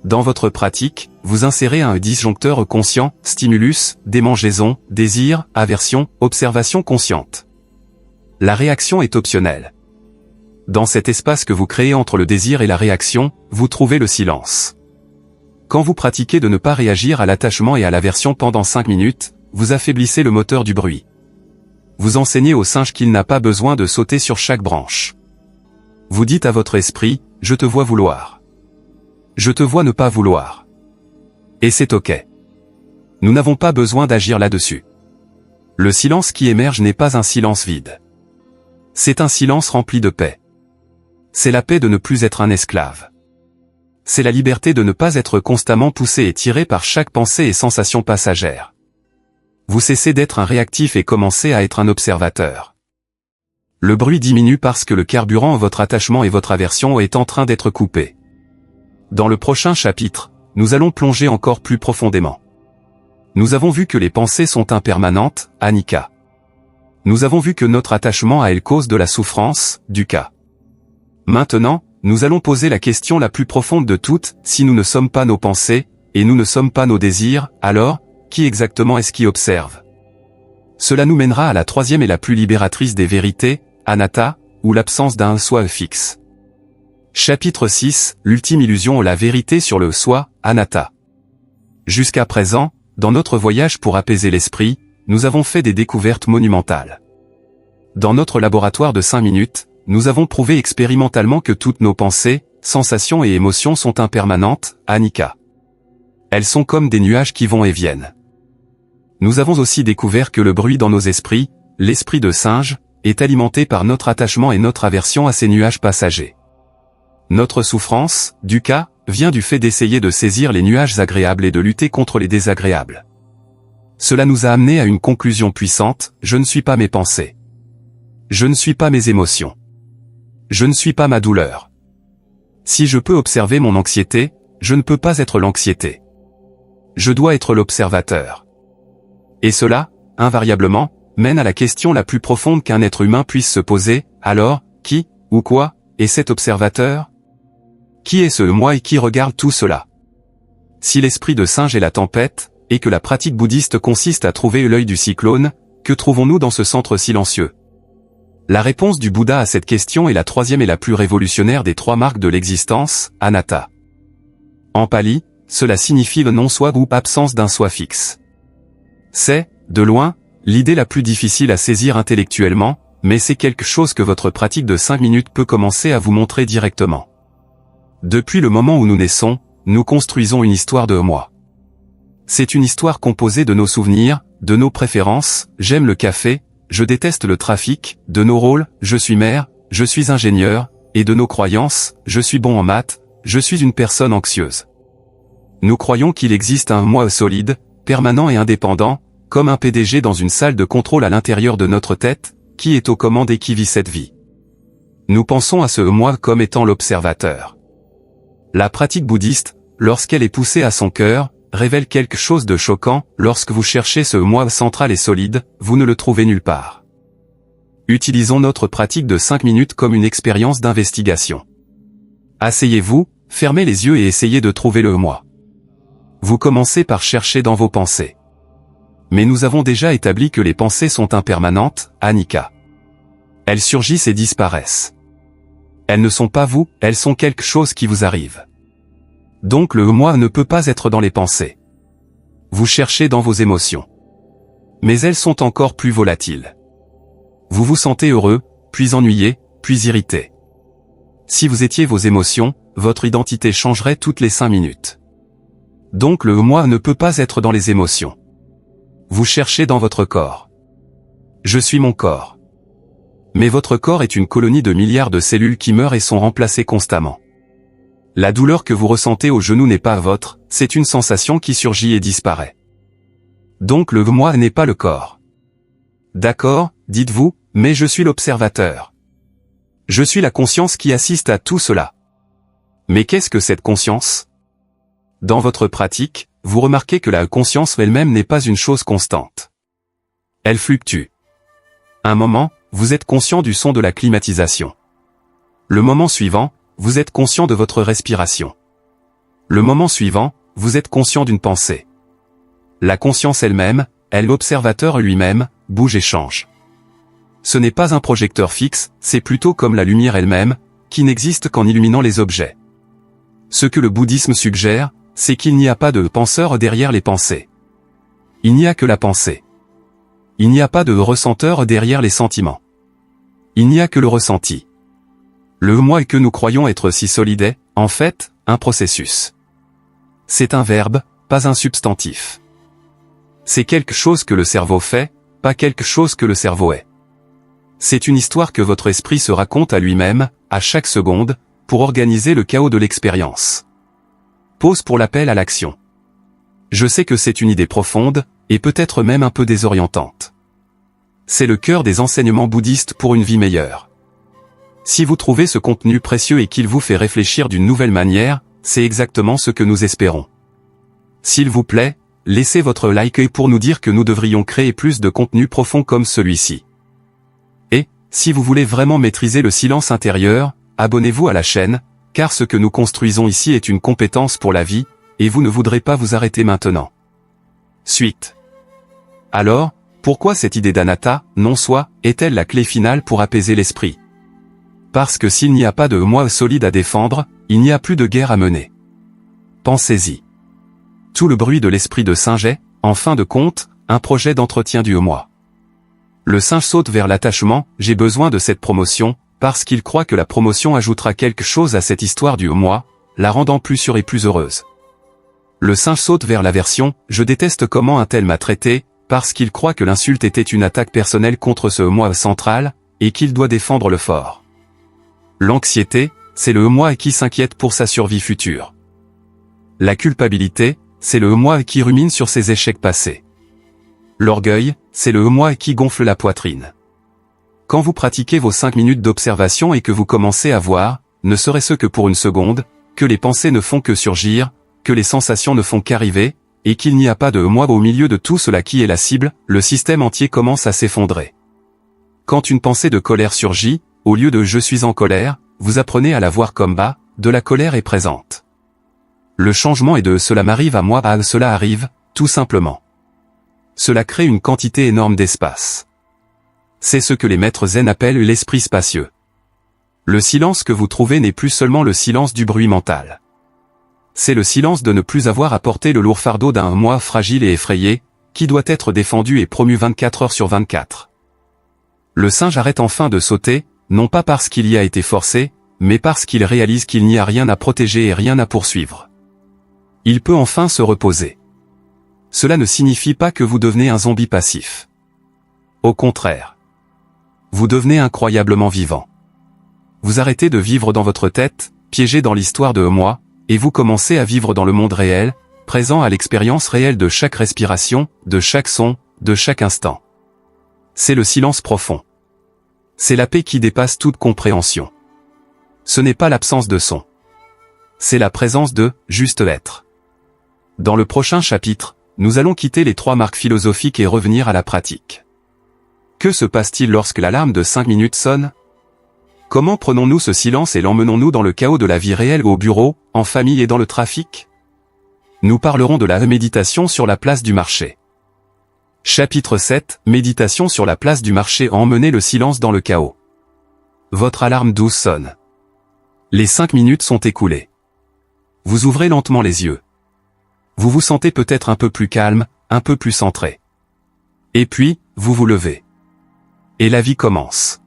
Dans votre pratique, vous insérez un disjoncteur conscient, stimulus, démangeaison, désir, aversion, observation consciente. La réaction est optionnelle. Dans cet espace que vous créez entre le désir et la réaction, vous trouvez le silence. Quand vous pratiquez de ne pas réagir à l'attachement et à l'aversion pendant 5 minutes, vous affaiblissez le moteur du bruit. Vous enseignez au singe qu'il n'a pas besoin de sauter sur chaque branche. Vous dites à votre esprit, je te vois vouloir. Je te vois ne pas vouloir. Et c'est ok. Nous n'avons pas besoin d'agir là-dessus. Le silence qui émerge n'est pas un silence vide. C'est un silence rempli de paix. C'est la paix de ne plus être un esclave. C'est la liberté de ne pas être constamment poussé et tiré par chaque pensée et sensation passagère. Vous cessez d'être un réactif et commencez à être un observateur. Le bruit diminue parce que le carburant, votre attachement et votre aversion est en train d'être coupé. Dans le prochain chapitre, nous allons plonger encore plus profondément. Nous avons vu que les pensées sont impermanentes, anicca. Nous avons vu que notre attachement à elles cause de la souffrance, dukkha. Maintenant, nous allons poser la question la plus profonde de toutes, si nous ne sommes pas nos pensées, et nous ne sommes pas nos désirs, alors, qui exactement est-ce qui observe? Cela nous mènera à la troisième et la plus libératrice des vérités, anatta, ou l'absence d'un soi fixe. Chapitre 6, l'ultime illusion ou la vérité sur le soi, anatta. Jusqu'à présent, dans notre voyage pour apaiser l'esprit, nous avons fait des découvertes monumentales. Dans notre laboratoire de 5 minutes, nous avons prouvé expérimentalement que toutes nos pensées, sensations et émotions sont impermanentes, anicca. Elles sont comme des nuages qui vont et viennent. Nous avons aussi découvert que le bruit dans nos esprits, l'esprit de singe, est alimenté par notre attachement et notre aversion à ces nuages passagers. Notre souffrance, dukkha, vient du fait d'essayer de saisir les nuages agréables et de lutter contre les désagréables. Cela nous a amené à une conclusion puissante, je ne suis pas mes pensées. Je ne suis pas mes émotions. Je ne suis pas ma douleur. Si je peux observer mon anxiété, je ne peux pas être l'anxiété. Je dois être l'observateur. Et cela, invariablement, mène à la question la plus profonde qu'un être humain puisse se poser, alors, qui, ou quoi, est cet observateur? Qui est ce moi et qui regarde tout cela? Si l'esprit de singe est la tempête, et que la pratique bouddhiste consiste à trouver l'œil du cyclone, que trouvons-nous dans ce centre silencieux? La réponse du Bouddha à cette question est la troisième et la plus révolutionnaire des 3 marques de l'existence, anatta. En pali, cela signifie le non-soi ou absence d'un soi fixe. C'est, de loin, l'idée la plus difficile à saisir intellectuellement, mais c'est quelque chose que votre pratique de 5 minutes peut commencer à vous montrer directement. Depuis le moment où nous naissons, nous construisons une histoire de moi. C'est une histoire composée de nos souvenirs, de nos préférences, j'aime le café, je déteste le trafic, de nos rôles, je suis mère, je suis ingénieur, et de nos croyances, je suis bon en maths, je suis une personne anxieuse. Nous croyons qu'il existe un moi solide, permanent et indépendant, comme un PDG dans une salle de contrôle à l'intérieur de notre tête, qui est aux commandes et qui vit cette vie. Nous pensons à ce moi comme étant l'observateur. La pratique bouddhiste, lorsqu'elle est poussée à son cœur, révèle quelque chose de choquant, lorsque vous cherchez ce moi central et solide, vous ne le trouvez nulle part. Utilisons notre pratique de 5 minutes comme une expérience d'investigation. Asseyez-vous, fermez les yeux et essayez de trouver le moi. Vous commencez par chercher dans vos pensées. Mais nous avons déjà établi que les pensées sont impermanentes, anicca. Elles surgissent et disparaissent. Elles ne sont pas vous, elles sont quelque chose qui vous arrive. Donc le moi ne peut pas être dans les pensées. Vous cherchez dans vos émotions. Mais elles sont encore plus volatiles. Vous vous sentez heureux, puis ennuyé, puis irrité. Si vous étiez vos émotions, votre identité changerait toutes les 5 minutes. Donc le moi ne peut pas être dans les émotions. Vous cherchez dans votre corps. Je suis mon corps. Mais votre corps est une colonie de milliards de cellules qui meurent et sont remplacées constamment. La douleur que vous ressentez au genou n'est pas vôtre, c'est une sensation qui surgit et disparaît. Donc le moi n'est pas le corps. D'accord, dites-vous, mais je suis l'observateur. Je suis la conscience qui assiste à tout cela. Mais qu'est-ce que cette conscience? Dans votre pratique, vous remarquez que la conscience elle-même n'est pas une chose constante. Elle fluctue. Un moment, vous êtes conscient du son de la climatisation. Le moment suivant, vous êtes conscient de votre respiration. Le moment suivant, vous êtes conscient d'une pensée. La conscience elle-même, l'observateur lui-même, bouge et change. Ce n'est pas un projecteur fixe, c'est plutôt comme la lumière elle-même, qui n'existe qu'en illuminant les objets. Ce que le bouddhisme suggère, c'est qu'il n'y a pas de penseur derrière les pensées. Il n'y a que la pensée. Il n'y a pas de ressenteur derrière les sentiments. Il n'y a que le ressenti. Le moi que nous croyons être si solide est, en fait, un processus. C'est un verbe, pas un substantif. C'est quelque chose que le cerveau fait, pas quelque chose que le cerveau est. C'est une histoire que votre esprit se raconte à lui-même, à chaque seconde, pour organiser le chaos de l'expérience. Pause pour l'appel à l'action. Je sais que c'est une idée profonde, et peut-être même un peu désorientante. C'est le cœur des enseignements bouddhistes pour une vie meilleure. Si vous trouvez ce contenu précieux et qu'il vous fait réfléchir d'une nouvelle manière, c'est exactement ce que nous espérons. S'il vous plaît, laissez votre like pour nous dire que nous devrions créer plus de contenu profond comme celui-ci. Et, si vous voulez vraiment maîtriser le silence intérieur, abonnez-vous à la chaîne, car ce que nous construisons ici est une compétence pour la vie, et vous ne voudrez pas vous arrêter maintenant. Suite. Alors, pourquoi cette idée d'anatta, non-soi, est-elle la clé finale pour apaiser l'esprit? Parce que s'il n'y a pas de moi solide à défendre, il n'y a plus de guerre à mener. Pensez-y. Tout le bruit de l'esprit de singe est, en fin de compte, un projet d'entretien du moi. Le singe saute vers l'attachement, j'ai besoin de cette promotion, parce qu'il croit que la promotion ajoutera quelque chose à cette histoire du moi, la rendant plus sûre et plus heureuse. Le singe saute vers l'aversion, je déteste comment un tel m'a traité, parce qu'il croit que l'insulte était une attaque personnelle contre ce moi central, et qu'il doit défendre le fort. L'anxiété, c'est le moi qui s'inquiète pour sa survie future. La culpabilité, c'est le moi qui rumine sur ses échecs passés. L'orgueil, c'est le moi qui gonfle la poitrine. Quand vous pratiquez vos 5 minutes d'observation et que vous commencez à voir, ne serait-ce que pour une seconde, que les pensées ne font que surgir, que les sensations ne font qu'arriver, et qu'il n'y a pas de moi au milieu de tout cela qui est la cible, le système entier commence à s'effondrer. Quand une pensée de colère surgit, au lieu de « je suis en colère », vous apprenez à la voir comme bas, de la colère est présente. Le changement est de « cela m'arrive à moi » à « cela arrive », tout simplement. Cela crée une quantité énorme d'espace. C'est ce que les maîtres zen appellent l'esprit spacieux. Le silence que vous trouvez n'est plus seulement le silence du bruit mental. C'est le silence de ne plus avoir à porter le lourd fardeau d'un moi fragile et effrayé, qui doit être défendu et promu 24 heures sur 24. Le singe arrête enfin de sauter, non pas parce qu'il y a été forcé, mais parce qu'il réalise qu'il n'y a rien à protéger et rien à poursuivre. Il peut enfin se reposer. Cela ne signifie pas que vous devenez un zombie passif. Au contraire. Vous devenez incroyablement vivant. Vous arrêtez de vivre dans votre tête, piégé dans l'histoire de moi, et vous commencez à vivre dans le monde réel, présent à l'expérience réelle de chaque respiration, de chaque son, de chaque instant. C'est le silence profond. C'est la paix qui dépasse toute compréhension. Ce n'est pas l'absence de son. C'est la présence de « juste être ». Dans le prochain chapitre, nous allons quitter les 3 marques philosophiques et revenir à la pratique. Que se passe-t-il lorsque l'alarme de 5 minutes sonne? Comment prenons-nous ce silence et l'emmenons-nous dans le chaos de la vie réelle au bureau, en famille et dans le trafic? Nous parlerons de la méditation sur la place du marché. Chapitre 7, méditation sur la place du marché, emmener le silence dans le chaos. Votre alarme douce sonne. Les 5 minutes sont écoulées. Vous ouvrez lentement les yeux. Vous vous sentez peut-être un peu plus calme, un peu plus centré. Et puis, vous vous levez. Et la vie commence.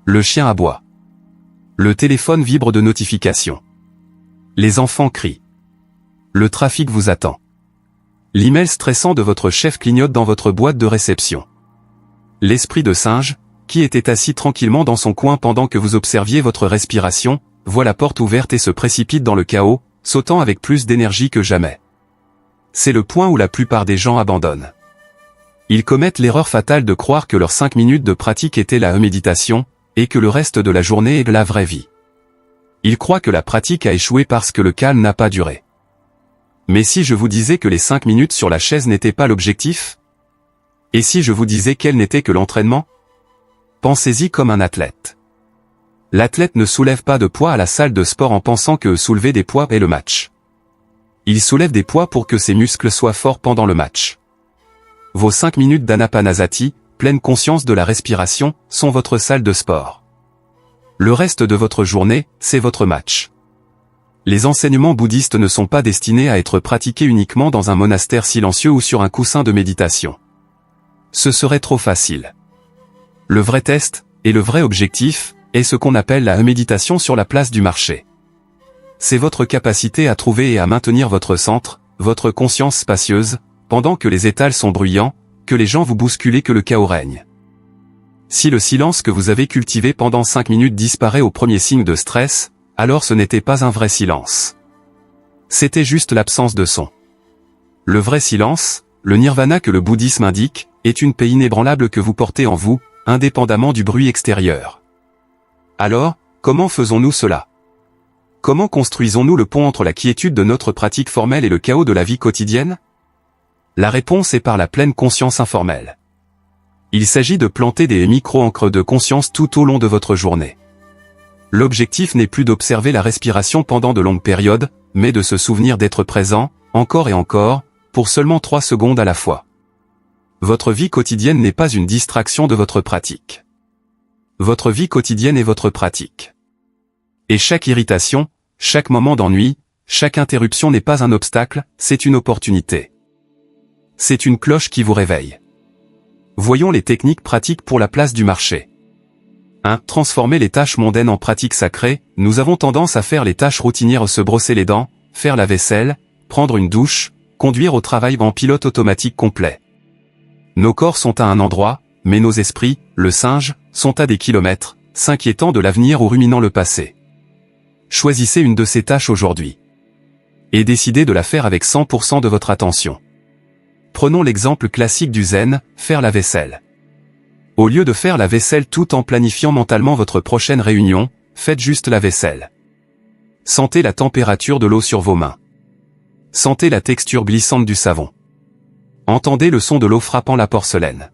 Le chien aboie. Le téléphone vibre de notifications. Les enfants crient. Le trafic vous attend. L'email stressant de votre chef clignote dans votre boîte de réception. L'esprit de singe, qui était assis tranquillement dans son coin pendant que vous observiez votre respiration, voit la porte ouverte et se précipite dans le chaos, sautant avec plus d'énergie que jamais. C'est le point où la plupart des gens abandonnent. Ils commettent l'erreur fatale de croire que leurs 5 minutes de pratique étaient la méditation, et que le reste de la journée est la vraie vie. Ils croient que la pratique a échoué parce que le calme n'a pas duré. Mais si je vous disais que les 5 minutes sur la chaise n'étaient pas l'objectif? Et si je vous disais qu'elles n'étaient que l'entraînement? Pensez-y comme un athlète. L'athlète ne soulève pas de poids à la salle de sport en pensant que soulever des poids est le match. Il soulève des poids pour que ses muscles soient forts pendant le match. Vos 5 minutes d'Anapanasati, pleine conscience de la respiration, sont votre salle de sport. Le reste de votre journée, c'est votre match. Les enseignements bouddhistes ne sont pas destinés à être pratiqués uniquement dans un monastère silencieux ou sur un coussin de méditation. Ce serait trop facile. Le vrai test, et le vrai objectif, est ce qu'on appelle la méditation sur la place du marché. C'est votre capacité à trouver et à maintenir votre centre, votre conscience spacieuse, pendant que les étals sont bruyants, que les gens vous bousculent et que le chaos règne. Si le silence que vous avez cultivé pendant 5 minutes disparaît au premier signe de stress, alors ce n'était pas un vrai silence. C'était juste l'absence de son. Le vrai silence, le nirvana que le bouddhisme indique, est une paix inébranlable que vous portez en vous, indépendamment du bruit extérieur. Alors, comment faisons-nous cela? Comment construisons-nous le pont entre la quiétude de notre pratique formelle et le chaos de la vie quotidienne? La réponse est par la pleine conscience informelle. Il s'agit de planter des micro-ancres de conscience tout au long de votre journée. L'objectif n'est plus d'observer la respiration pendant de longues périodes, mais de se souvenir d'être présent, encore et encore, pour seulement 3 secondes à la fois. Votre vie quotidienne n'est pas une distraction de votre pratique. Votre vie quotidienne est votre pratique. Et chaque irritation, chaque moment d'ennui, chaque interruption n'est pas un obstacle, c'est une opportunité. C'est une cloche qui vous réveille. Voyons les techniques pratiques pour la place du marché. 1. Transformer les tâches mondaines en pratiques sacrées. Nous avons tendance à faire les tâches routinières, se brosser les dents, faire la vaisselle, prendre une douche, conduire au travail en pilote automatique complet. Nos corps sont à un endroit, mais nos esprits, le singe, sont à des kilomètres, s'inquiétant de l'avenir ou ruminant le passé. Choisissez une de ces tâches aujourd'hui. Et décidez de la faire avec 100% de votre attention. Prenons l'exemple classique du zen, faire la vaisselle. Au lieu de faire la vaisselle tout en planifiant mentalement votre prochaine réunion, faites juste la vaisselle. Sentez la température de l'eau sur vos mains. Sentez la texture glissante du savon. Entendez le son de l'eau frappant la porcelaine.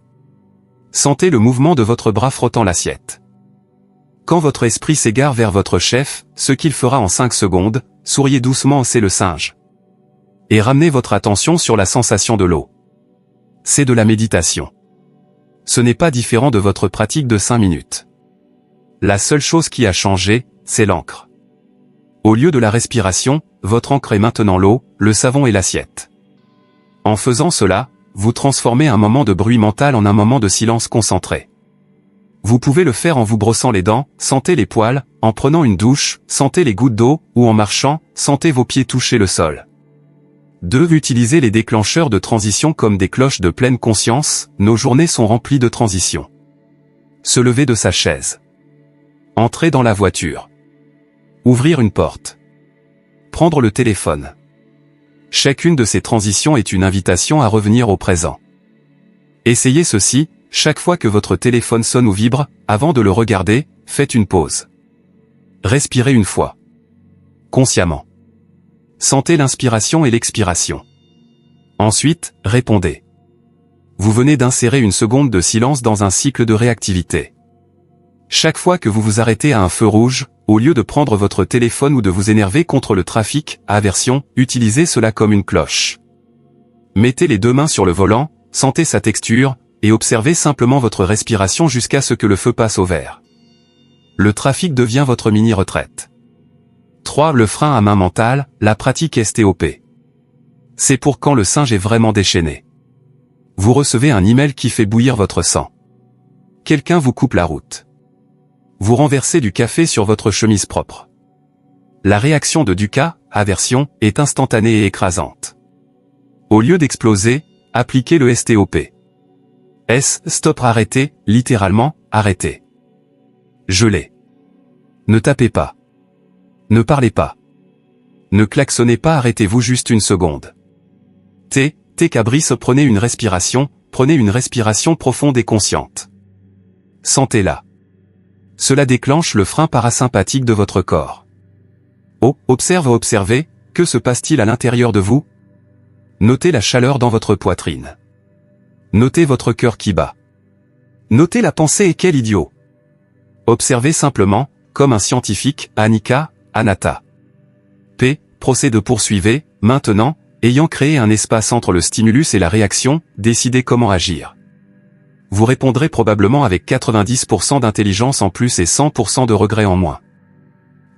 Sentez le mouvement de votre bras frottant l'assiette. Quand votre esprit s'égare vers votre chef, ce qu'il fera en 5 secondes, souriez doucement, c'est le singe. Et ramenez votre attention sur la sensation de l'eau. C'est de la méditation. Ce n'est pas différent de votre pratique de 5 minutes. La seule chose qui a changé, c'est l'encre. Au lieu de la respiration, votre encre est maintenant l'eau, le savon et l'assiette. En faisant cela, vous transformez un moment de bruit mental en un moment de silence concentré. Vous pouvez le faire en vous brossant les dents, sentez les poils, en prenant une douche, sentez les gouttes d'eau, ou en marchant, sentez vos pieds toucher le sol. 2. Utilisez les déclencheurs de transition comme des cloches de pleine conscience. Nos journées sont remplies de transitions. Se lever de sa chaise. Entrer dans la voiture. Ouvrir une porte. Prendre le téléphone. Chacune de ces transitions est une invitation à revenir au présent. Essayez ceci, chaque fois que votre téléphone sonne ou vibre, avant de le regarder, faites une pause. Respirez une fois. Consciemment. Sentez l'inspiration et l'expiration. Ensuite, répondez. Vous venez d'insérer une seconde de silence dans un cycle de réactivité. Chaque fois que vous vous arrêtez à un feu rouge, au lieu de prendre votre téléphone ou de vous énerver contre le trafic, aversion, utilisez cela comme une cloche. Mettez les 2 mains sur le volant, sentez sa texture, et observez simplement votre respiration jusqu'à ce que le feu passe au vert. Le trafic devient votre mini-retraite. 3. Le frein à main mentale, la pratique STOP. C'est pour quand le singe est vraiment déchaîné. Vous recevez un email qui fait bouillir votre sang. Quelqu'un vous coupe la route. Vous renversez du café sur votre chemise propre. La réaction de dukkha, aversion, est instantanée et écrasante. Au lieu d'exploser, appliquez le STOP. S, stop, arrêtez, littéralement, arrêtez. Gelez. Ne tapez pas. Ne parlez pas. Ne klaxonnez pas, arrêtez-vous juste une seconde. Cabris, prenez une respiration profonde et consciente. Sentez-la. Cela déclenche le frein parasympathique de votre corps. Observez, que se passe-t-il à l'intérieur de vous? Notez la chaleur dans votre poitrine. Notez votre cœur qui bat. Notez la pensée et quel idiot. Observez simplement, comme un scientifique, Anatta. Procédez, poursuivez, maintenant, ayant créé un espace entre le stimulus et la réaction, décidez comment agir. Vous répondrez probablement avec 90% d'intelligence en plus et 100% de regret en moins.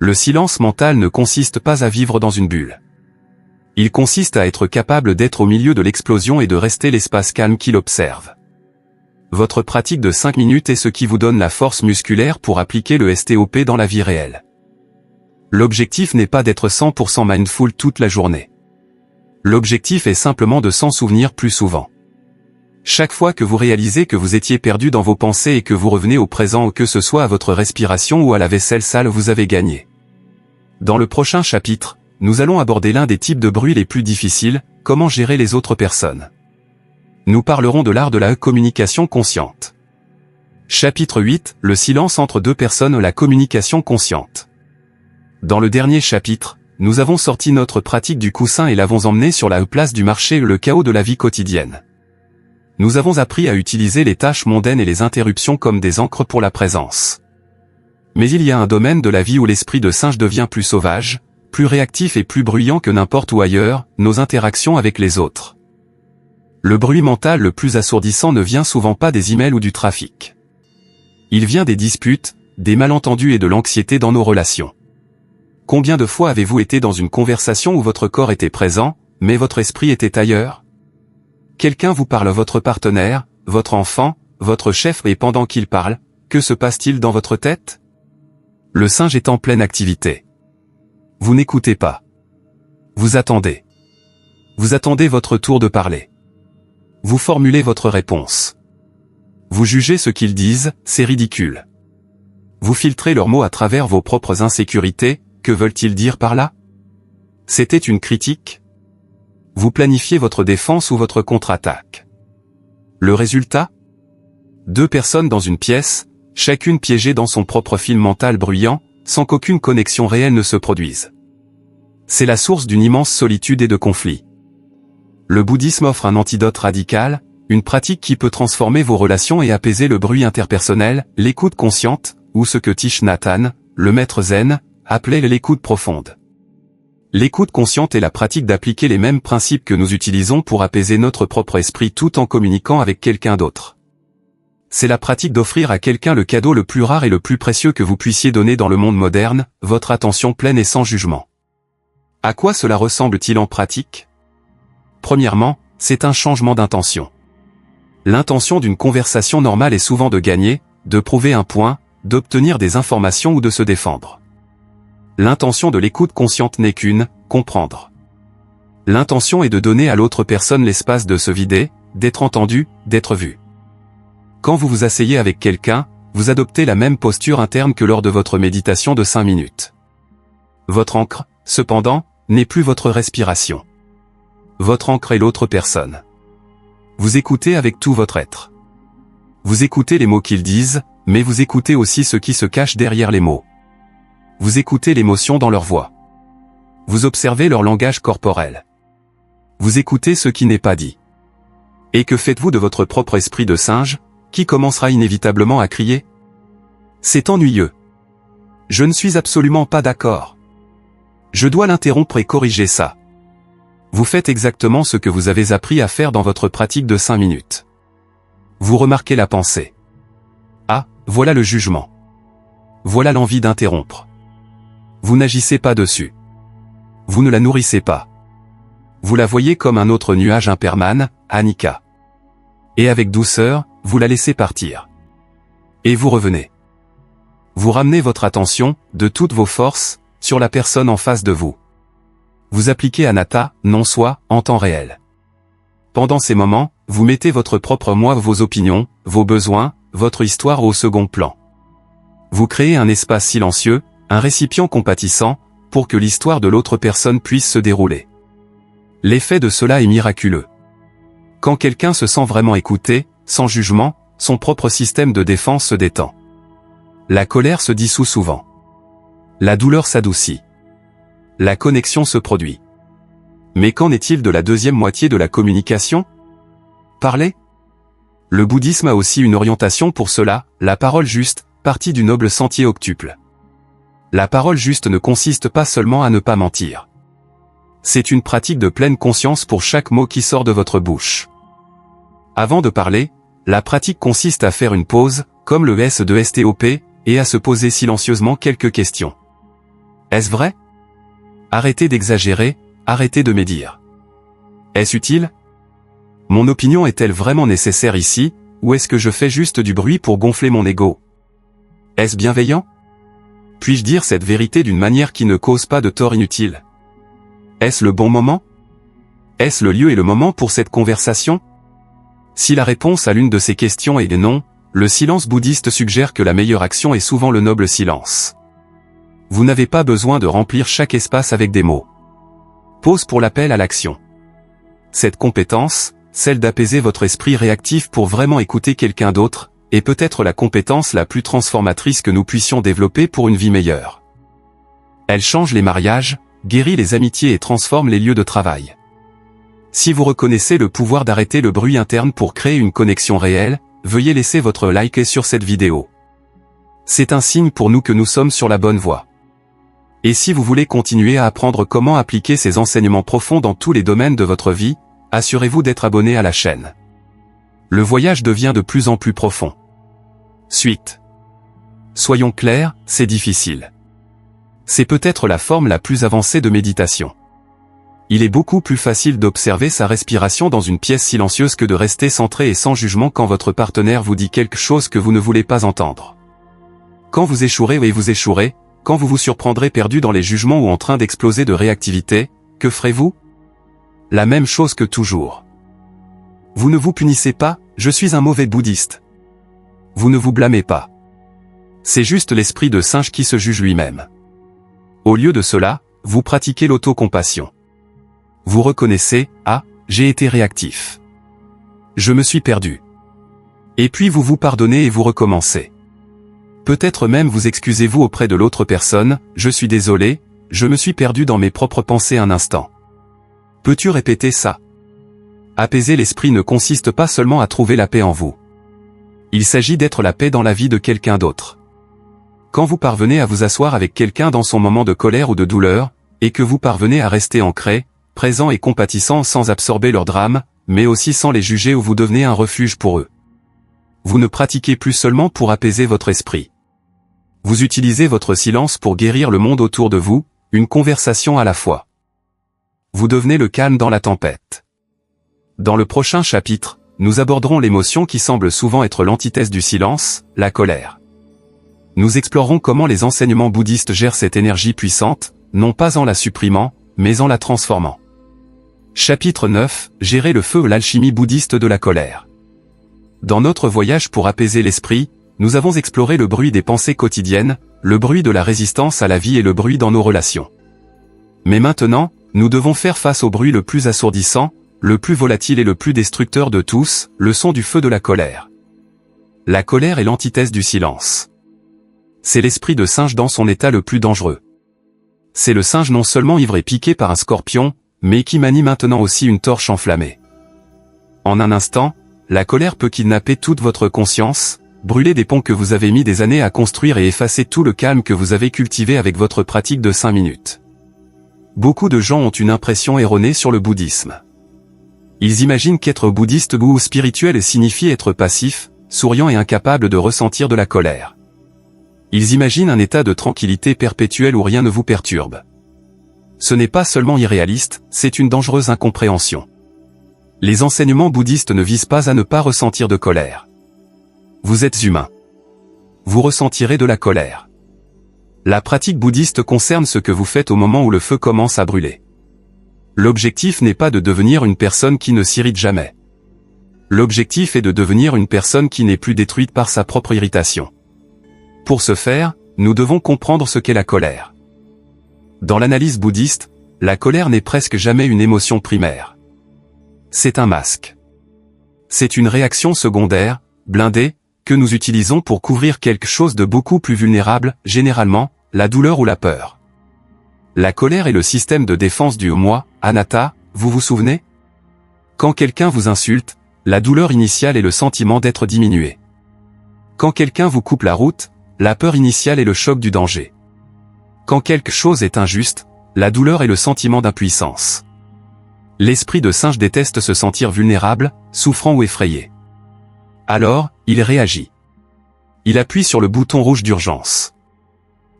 Le silence mental ne consiste pas à vivre dans une bulle. Il consiste à être capable d'être au milieu de l'explosion et de rester l'espace calme qui l'observe. Votre pratique de 5 minutes est ce qui vous donne la force musculaire pour appliquer le STOP dans la vie réelle. L'objectif n'est pas d'être 100% mindful toute la journée. L'objectif est simplement de s'en souvenir plus souvent. Chaque fois que vous réalisez que vous étiez perdu dans vos pensées et que vous revenez au présent, ou que ce soit à votre respiration ou à la vaisselle sale, vous avez gagné. Dans le prochain chapitre, nous allons aborder l'un des types de bruits les plus difficiles, comment gérer les autres personnes. Nous parlerons de l'art de la communication consciente. Chapitre 8, le silence entre deux personnes, la communication consciente. Dans le dernier chapitre, nous avons sorti notre pratique du coussin et l'avons emmené sur la place du marché, le chaos de la vie quotidienne. Nous avons appris à utiliser les tâches mondaines et les interruptions comme des ancres pour la présence. Mais il y a un domaine de la vie où l'esprit de singe devient plus sauvage, plus réactif et plus bruyant que n'importe où ailleurs, nos interactions avec les autres. Le bruit mental le plus assourdissant ne vient souvent pas des emails ou du trafic. Il vient des disputes, des malentendus et de l'anxiété dans nos relations. Combien de fois avez-vous été dans une conversation où votre corps était présent, mais votre esprit était ailleurs? Quelqu'un vous parle, votre partenaire, votre enfant, votre chef, et pendant qu'il parle, que se passe-t-il dans votre tête? Le singe est en pleine activité. Vous n'écoutez pas. Vous attendez. Vous attendez votre tour de parler. Vous formulez votre réponse. Vous jugez ce qu'ils disent, c'est ridicule. Vous filtrez leurs mots à travers vos propres insécurités. Que veulent-ils dire par là? C'était une critique? Vous planifiez votre défense ou votre contre-attaque. Le résultat? 2 personnes dans une pièce, chacune piégée dans son propre film mental bruyant, sans qu'aucune connexion réelle ne se produise. C'est la source d'une immense solitude et de conflits. Le bouddhisme offre un antidote radical, une pratique qui peut transformer vos relations et apaiser le bruit interpersonnel, l'écoute consciente, ou ce que Thich Nhat Hanh, le maître zen, appelait l'écoute profonde. L'écoute consciente est la pratique d'appliquer les mêmes principes que nous utilisons pour apaiser notre propre esprit tout en communiquant avec quelqu'un d'autre. C'est la pratique d'offrir à quelqu'un le cadeau le plus rare et le plus précieux que vous puissiez donner dans le monde moderne, votre attention pleine et sans jugement. À quoi cela ressemble-t-il en pratique? Premièrement, c'est un changement d'intention. L'intention d'une conversation normale est souvent de gagner, de prouver un point, d'obtenir des informations ou de se défendre. L'intention de l'écoute consciente n'est qu'une, comprendre. L'intention est de donner à l'autre personne l'espace de se vider, d'être entendu, d'être vu. Quand vous vous asseyez avec quelqu'un, vous adoptez la même posture interne que lors de votre méditation de 5 minutes. Votre ancre, cependant, n'est plus votre respiration. Votre ancre est l'autre personne. Vous écoutez avec tout votre être. Vous écoutez les mots qu'ils disent, mais vous écoutez aussi ce qui se cache derrière les mots. Vous écoutez l'émotion dans leur voix. Vous observez leur langage corporel. Vous écoutez ce qui n'est pas dit. Et que faites-vous de votre propre esprit de singe, qui commencera inévitablement à crier? C'est ennuyeux. Je ne suis absolument pas d'accord. Je dois l'interrompre et corriger ça. Vous faites exactement ce que vous avez appris à faire dans votre pratique de 5 minutes. Vous remarquez la pensée. Ah, voilà le jugement. Voilà l'envie d'interrompre. Vous n'agissez pas dessus. Vous ne la nourrissez pas. Vous la voyez comme un autre nuage impermanent, Anika. Et avec douceur, vous la laissez partir. Et vous revenez. Vous ramenez votre attention, de toutes vos forces, sur la personne en face de vous. Vous appliquez Anatta, non-soi, en temps réel. Pendant ces moments, vous mettez votre propre moi, vos opinions, vos besoins, votre histoire au second plan. Vous créez un espace silencieux, un récipient compatissant, pour que l'histoire de l'autre personne puisse se dérouler. L'effet de cela est miraculeux. Quand quelqu'un se sent vraiment écouté, sans jugement, son propre système de défense se détend. La colère se dissout souvent. La douleur s'adoucit. La connexion se produit. Mais qu'en est-il de la deuxième moitié de la communication? Parler? Le bouddhisme a aussi une orientation pour cela, la parole juste, partie du noble sentier octuple. La parole juste ne consiste pas seulement à ne pas mentir. C'est une pratique de pleine conscience pour chaque mot qui sort de votre bouche. Avant de parler, la pratique consiste à faire une pause, comme le S de STOP, et à se poser silencieusement quelques questions. Est-ce vrai? Arrêtez d'exagérer, arrêtez de médire. Est-ce utile? Mon opinion est-elle vraiment nécessaire ici, ou est-ce que je fais juste du bruit pour gonfler mon ego? Est-ce bienveillant? Puis-je dire cette vérité d'une manière qui ne cause pas de tort inutile? Est-ce le bon moment? Est-ce le lieu et le moment pour cette conversation? Si la réponse à l'une de ces questions est non, le silence bouddhiste suggère que la meilleure action est souvent le noble silence. Vous n'avez pas besoin de remplir chaque espace avec des mots. Pause pour l'appel à l'action. Cette compétence, celle d'apaiser votre esprit réactif pour vraiment écouter quelqu'un d'autre, est peut-être la compétence la plus transformatrice que nous puissions développer pour une vie meilleure. Elle change les mariages, guérit les amitiés et transforme les lieux de travail. Si vous reconnaissez le pouvoir d'arrêter le bruit interne pour créer une connexion réelle, veuillez laisser votre like sur cette vidéo. C'est un signe pour nous que nous sommes sur la bonne voie. Et si vous voulez continuer à apprendre comment appliquer ces enseignements profonds dans tous les domaines de votre vie, assurez-vous d'être abonné à la chaîne. Le voyage devient de plus en plus profond. Suite. Soyons clairs, c'est difficile. C'est peut-être la forme la plus avancée de méditation. Il est beaucoup plus facile d'observer sa respiration dans une pièce silencieuse que de rester centré et sans jugement quand votre partenaire vous dit quelque chose que vous ne voulez pas entendre. Quand vous échouerez et vous échouerez, quand vous vous surprendrez perdu dans les jugements ou en train d'exploser de réactivité, que ferez-vous? La même chose que toujours. Vous ne vous punissez pas, je suis un mauvais bouddhiste. Vous ne vous blâmez pas. C'est juste l'esprit de singe qui se juge lui-même. Au lieu de cela, vous pratiquez l'autocompassion. Vous reconnaissez, ah, j'ai été réactif. Je me suis perdu. Et puis vous vous pardonnez et vous recommencez. Peut-être même vous excusez-vous auprès de l'autre personne, je suis désolé, je me suis perdu dans mes propres pensées un instant. Peux-tu répéter ça? Apaiser l'esprit ne consiste pas seulement à trouver la paix en vous. Il s'agit d'être la paix dans la vie de quelqu'un d'autre. Quand vous parvenez à vous asseoir avec quelqu'un dans son moment de colère ou de douleur, et que vous parvenez à rester ancré, présent et compatissant sans absorber leur drame, mais aussi sans les juger ou vous devenez un refuge pour eux. Vous ne pratiquez plus seulement pour apaiser votre esprit. Vous utilisez votre silence pour guérir le monde autour de vous, une conversation à la fois. Vous devenez le calme dans la tempête. Dans le prochain chapitre, nous aborderons l'émotion qui semble souvent être l'antithèse du silence, la colère. Nous explorerons comment les enseignements bouddhistes gèrent cette énergie puissante, non pas en la supprimant, mais en la transformant. Chapitre 9, Gérer le feu, l'alchimie bouddhiste de la colère. Dans notre voyage pour apaiser l'esprit, nous avons exploré le bruit des pensées quotidiennes, le bruit de la résistance à la vie et le bruit dans nos relations. Mais maintenant, nous devons faire face au bruit le plus assourdissant, le plus volatile et le plus destructeur de tous, le son du feu de la colère. La colère est l'antithèse du silence. C'est l'esprit de singe dans son état le plus dangereux. C'est le singe non seulement ivre et piqué par un scorpion, mais qui manie maintenant aussi une torche enflammée. En un instant, la colère peut kidnapper toute votre conscience, brûler des ponts que vous avez mis des années à construire et effacer tout le calme que vous avez cultivé avec votre pratique de 5 minutes. Beaucoup de gens ont une impression erronée sur le bouddhisme. Ils imaginent qu'être bouddhiste ou spirituel signifie être passif, souriant et incapable de ressentir de la colère. Ils imaginent un état de tranquillité perpétuelle où rien ne vous perturbe. Ce n'est pas seulement irréaliste, c'est une dangereuse incompréhension. Les enseignements bouddhistes ne visent pas à ne pas ressentir de colère. Vous êtes humain. Vous ressentirez de la colère. La pratique bouddhiste concerne ce que vous faites au moment où le feu commence à brûler. L'objectif n'est pas de devenir une personne qui ne s'irrite jamais. L'objectif est de devenir une personne qui n'est plus détruite par sa propre irritation. Pour ce faire, nous devons comprendre ce qu'est la colère. Dans l'analyse bouddhiste, la colère n'est presque jamais une émotion primaire. C'est un masque. C'est une réaction secondaire, blindée, que nous utilisons pour couvrir quelque chose de beaucoup plus vulnérable, généralement, la douleur ou la peur. La colère est le système de défense du moi, anatta, vous vous souvenez? Quand quelqu'un vous insulte, la douleur initiale est le sentiment d'être diminué. Quand quelqu'un vous coupe la route, la peur initiale est le choc du danger. Quand quelque chose est injuste, la douleur est le sentiment d'impuissance. L'esprit de singe déteste se sentir vulnérable, souffrant ou effrayé. Alors, il réagit. Il appuie sur le bouton rouge d'urgence.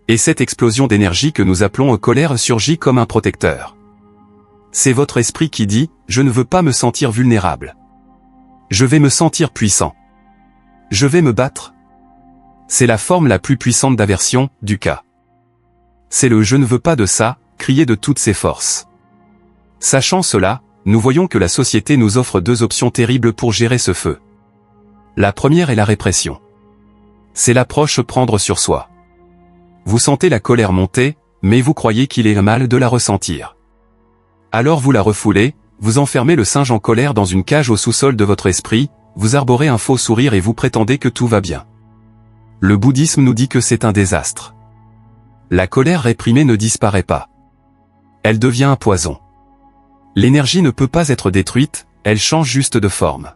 Et cette explosion d'énergie que nous appelons colère surgit comme un protecteur. C'est votre esprit qui dit « Je ne veux pas me sentir vulnérable. Je vais me sentir puissant. Je vais me battre. » C'est la forme la plus puissante d'aversion, du cas. C'est le « je ne veux pas de ça », crié de toutes ses forces. Sachant cela, nous voyons que la société nous offre deux options terribles pour gérer ce feu. La première est la répression. C'est l'approche prendre sur soi. Vous sentez la colère monter, mais vous croyez qu'il est mal de la ressentir. Alors vous la refoulez, vous enfermez le singe en colère dans une cage au sous-sol de votre esprit, vous arborez un faux sourire et vous prétendez que tout va bien. Le bouddhisme nous dit que c'est un désastre. La colère réprimée ne disparaît pas. Elle devient un poison. L'énergie ne peut pas être détruite, elle change juste de forme.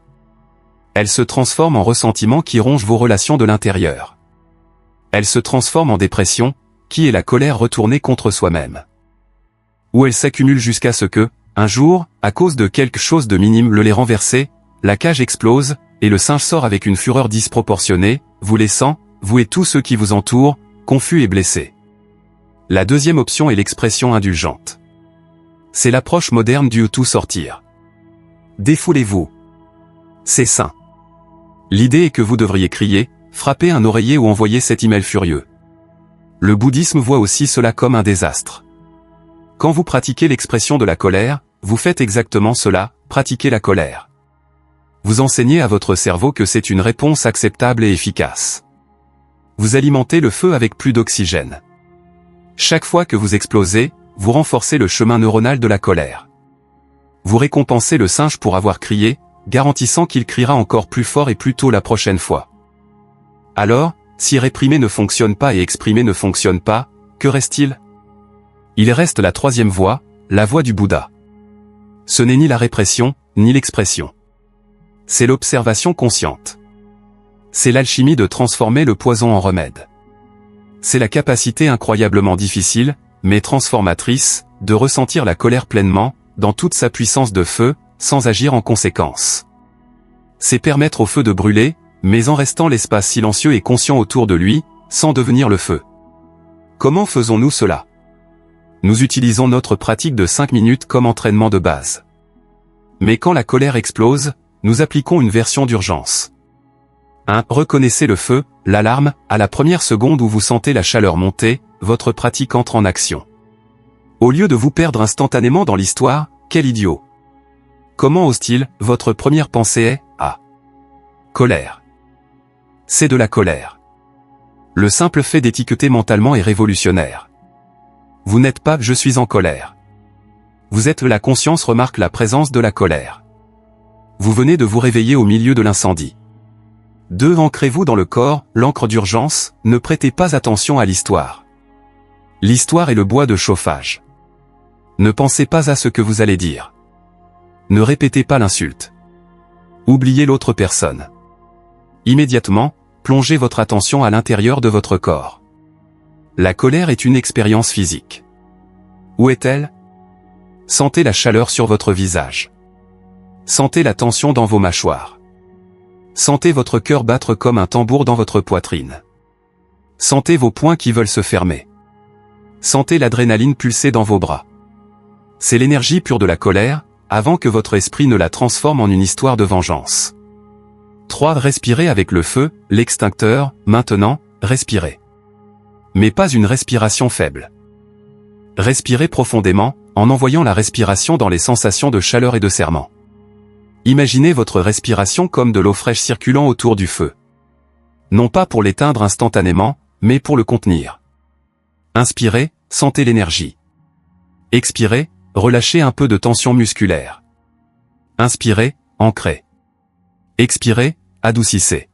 Elle se transforme en ressentiment qui ronge vos relations de l'intérieur. Elle se transforme en dépression, qui est la colère retournée contre soi-même. Ou elle s'accumule jusqu'à ce que, un jour, à cause de quelque chose de minime le lait renversé, la cage explose, et le singe sort avec une fureur disproportionnée, vous laissant, vous et tous ceux qui vous entourent, confus et blessés. La deuxième option est l'expression indulgente. C'est l'approche moderne du tout sortir. Défoulez-vous. C'est sain. L'idée est que vous devriez crier, frapper un oreiller ou envoyer cet email furieux. Le bouddhisme voit aussi cela comme un désastre. Quand vous pratiquez l'expression de la colère, vous faites exactement cela, pratiquer la colère. Vous enseignez à votre cerveau que c'est une réponse acceptable et efficace. Vous alimentez le feu avec plus d'oxygène. Chaque fois que vous explosez, vous renforcez le chemin neuronal de la colère. Vous récompensez le singe pour avoir crié, garantissant qu'il criera encore plus fort et plus tôt la prochaine fois. Alors, si réprimer ne fonctionne pas et exprimer ne fonctionne pas, que reste-t-il? Il reste la troisième voie, la voie du Bouddha. Ce n'est ni la répression, ni l'expression. C'est l'observation consciente. C'est l'alchimie de transformer le poison en remède. C'est la capacité incroyablement difficile, mais transformatrice, de ressentir la colère pleinement, dans toute sa puissance de feu, sans agir en conséquence. C'est permettre au feu de brûler, mais en restant l'espace silencieux et conscient autour de lui, sans devenir le feu. Comment faisons-nous cela? Nous utilisons notre pratique de 5 minutes comme entraînement de base. Mais quand la colère explose, nous appliquons une version d'urgence. 1. Reconnaissez le feu, l'alarme, à la première seconde où vous sentez la chaleur monter, votre pratique entre en action. Au lieu de vous perdre instantanément dans l'histoire, quel idiot! Comment ose-t-il? Votre première pensée est « Ah ! Colère !» C'est de la colère. Le simple fait d'étiqueter mentalement est révolutionnaire. Vous n'êtes pas « je suis en colère ». Vous êtes la conscience remarque la présence de la colère. Vous venez de vous réveiller au milieu de l'incendie. 2. Ancrez-vous dans le corps, l'encre d'urgence, ne prêtez pas attention à l'histoire. L'histoire est le bois de chauffage. Ne pensez pas à ce que vous allez dire. Ne répétez pas l'insulte. Oubliez l'autre personne. Immédiatement, plongez votre attention à l'intérieur de votre corps. La colère est une expérience physique. Où est-elle? Sentez la chaleur sur votre visage. Sentez la tension dans vos mâchoires. Sentez votre cœur battre comme un tambour dans votre poitrine. Sentez vos poings qui veulent se fermer. Sentez l'adrénaline pulser dans vos bras. C'est l'énergie pure de la colère, avant que votre esprit ne la transforme en une histoire de vengeance. 3. Respirez avec le feu, l'extincteur, maintenant, respirez. Mais pas une respiration faible. Respirez profondément, en envoyant la respiration dans les sensations de chaleur et de serrement. Imaginez votre respiration comme de l'eau fraîche circulant autour du feu. Non pas pour l'éteindre instantanément, mais pour le contenir. Inspirez, sentez l'énergie. Expirez, relâchez un peu de tension musculaire. Inspirez, ancrez. Expirez, adoucissez.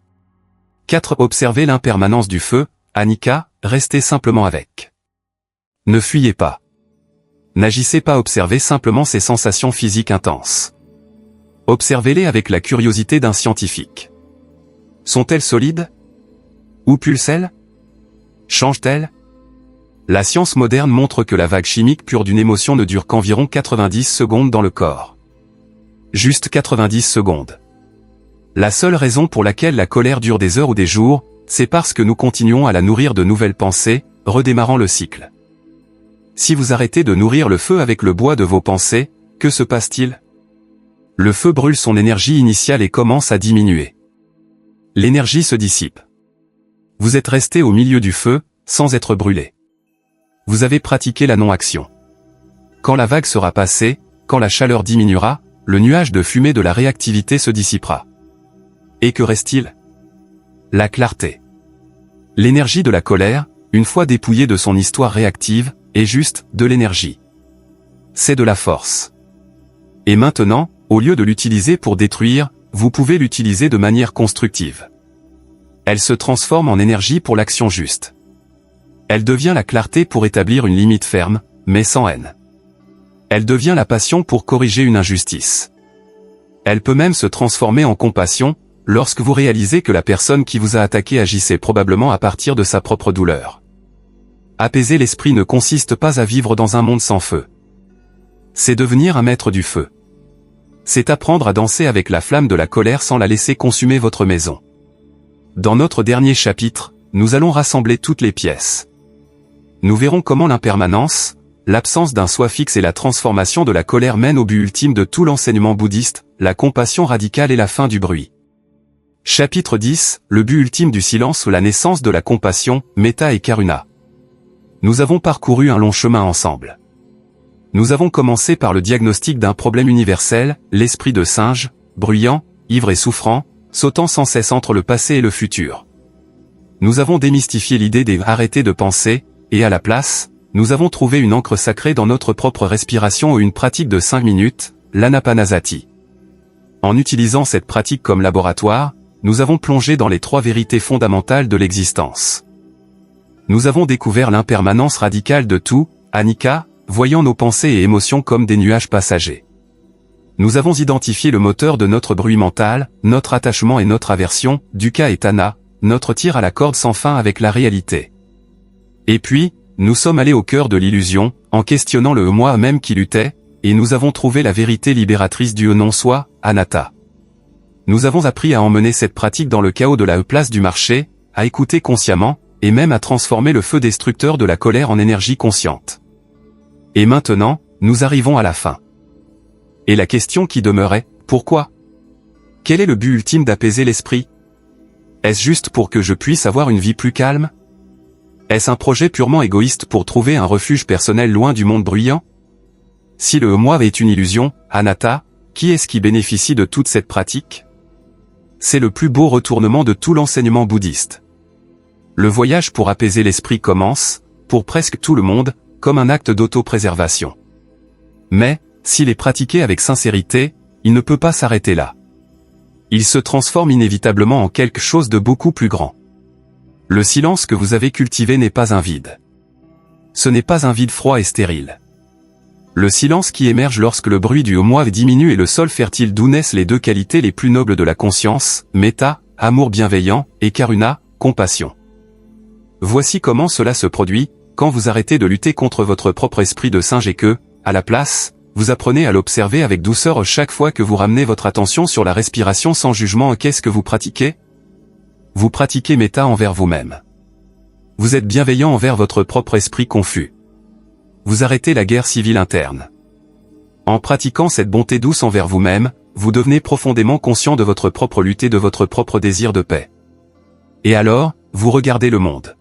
4. Observez l'impermanence du feu, Anika, restez simplement avec. Ne fuyez pas. N'agissez pas, observez simplement ces sensations physiques intenses. Observez-les avec la curiosité d'un scientifique. Sont-elles solides? Ou pulsent-elles? Changent-elles? La science moderne montre que la vague chimique pure d'une émotion ne dure qu'environ 90 secondes dans le corps. Juste 90 secondes. La seule raison pour laquelle la colère dure des heures ou des jours, c'est parce que nous continuons à la nourrir de nouvelles pensées, redémarrant le cycle. Si vous arrêtez de nourrir le feu avec le bois de vos pensées, que se passe-t-il? Le feu brûle son énergie initiale et commence à diminuer. L'énergie se dissipe. Vous êtes resté au milieu du feu, sans être brûlé. Vous avez pratiqué la non-action. Quand la vague sera passée, quand la chaleur diminuera, le nuage de fumée de la réactivité se dissipera. Et que reste-t-il? La clarté. L'énergie de la colère, une fois dépouillée de son histoire réactive, est juste de l'énergie. C'est de la force. Et maintenant, au lieu de l'utiliser pour détruire, vous pouvez l'utiliser de manière constructive. Elle se transforme en énergie pour l'action juste. Elle devient la clarté pour établir une limite ferme, mais sans haine. Elle devient la passion pour corriger une injustice. Elle peut même se transformer en compassion, lorsque vous réalisez que la personne qui vous a attaqué agissait probablement à partir de sa propre douleur. Apaiser l'esprit ne consiste pas à vivre dans un monde sans feu. C'est devenir un maître du feu. C'est apprendre à danser avec la flamme de la colère sans la laisser consumer votre maison. Dans notre dernier chapitre, nous allons rassembler toutes les pièces. Nous verrons comment l'impermanence, l'absence d'un soi fixe et la transformation de la colère mènent au but ultime de tout l'enseignement bouddhiste, la compassion radicale et la fin du bruit. Chapitre 10, le but ultime du silence ou la naissance de la compassion, Metta et Karuna. Nous avons parcouru un long chemin ensemble. Nous avons commencé par le diagnostic d'un problème universel, l'esprit de singe, bruyant, ivre et souffrant, sautant sans cesse entre le passé et le futur. Nous avons démystifié l'idée d'arrêter de penser, et à la place, nous avons trouvé une encre sacrée dans notre propre respiration ou une pratique de 5 minutes, l'Anapanasati. En utilisant cette pratique comme laboratoire, nous avons plongé dans les 3 vérités fondamentales de l'existence. Nous avons découvert l'impermanence radicale de tout, Anika, voyant nos pensées et émotions comme des nuages passagers. Nous avons identifié le moteur de notre bruit mental, notre attachement et notre aversion, Dukkha et Tana, notre tir à la corde sans fin avec la réalité. Et puis, nous sommes allés au cœur de l'illusion, en questionnant le moi même qui luttait, et nous avons trouvé la vérité libératrice du non-soi, Anatta. Nous avons appris à emmener cette pratique dans le chaos de la place du marché, à écouter consciemment, et même à transformer le feu destructeur de la colère en énergie consciente. Et maintenant, nous arrivons à la fin. Et la question qui demeurait, pourquoi? Quel est le but ultime d'apaiser l'esprit? Est-ce juste pour que je puisse avoir une vie plus calme? Est-ce un projet purement égoïste pour trouver un refuge personnel loin du monde bruyant? Si le moi est une illusion, Anatta, qui est-ce qui bénéficie de toute cette pratique? C'est le plus beau retournement de tout l'enseignement bouddhiste. Le voyage pour apaiser l'esprit commence, pour presque tout le monde, comme un acte d'auto-préservation. Mais, s'il est pratiqué avec sincérité, il ne peut pas s'arrêter là. Il se transforme inévitablement en quelque chose de beaucoup plus grand. Le silence que vous avez cultivé n'est pas un vide. Ce n'est pas un vide froid et stérile. Le silence qui émerge lorsque le bruit du moi diminue est le sol fertile d'où naissent les 2 qualités les plus nobles de la conscience, Metta, amour bienveillant, et Karuna, compassion. Voici comment cela se produit, quand vous arrêtez de lutter contre votre propre esprit de singe et que, à la place, vous apprenez à l'observer avec douceur chaque fois que vous ramenez votre attention sur la respiration sans jugement. Qu'est-ce que vous pratiquez? Vous pratiquez Metta envers vous-même. Vous êtes bienveillant envers votre propre esprit confus. Vous arrêtez la guerre civile interne. En pratiquant cette bonté douce envers vous-même, vous devenez profondément conscient de votre propre lutte et de votre propre désir de paix. Et alors, vous regardez le monde.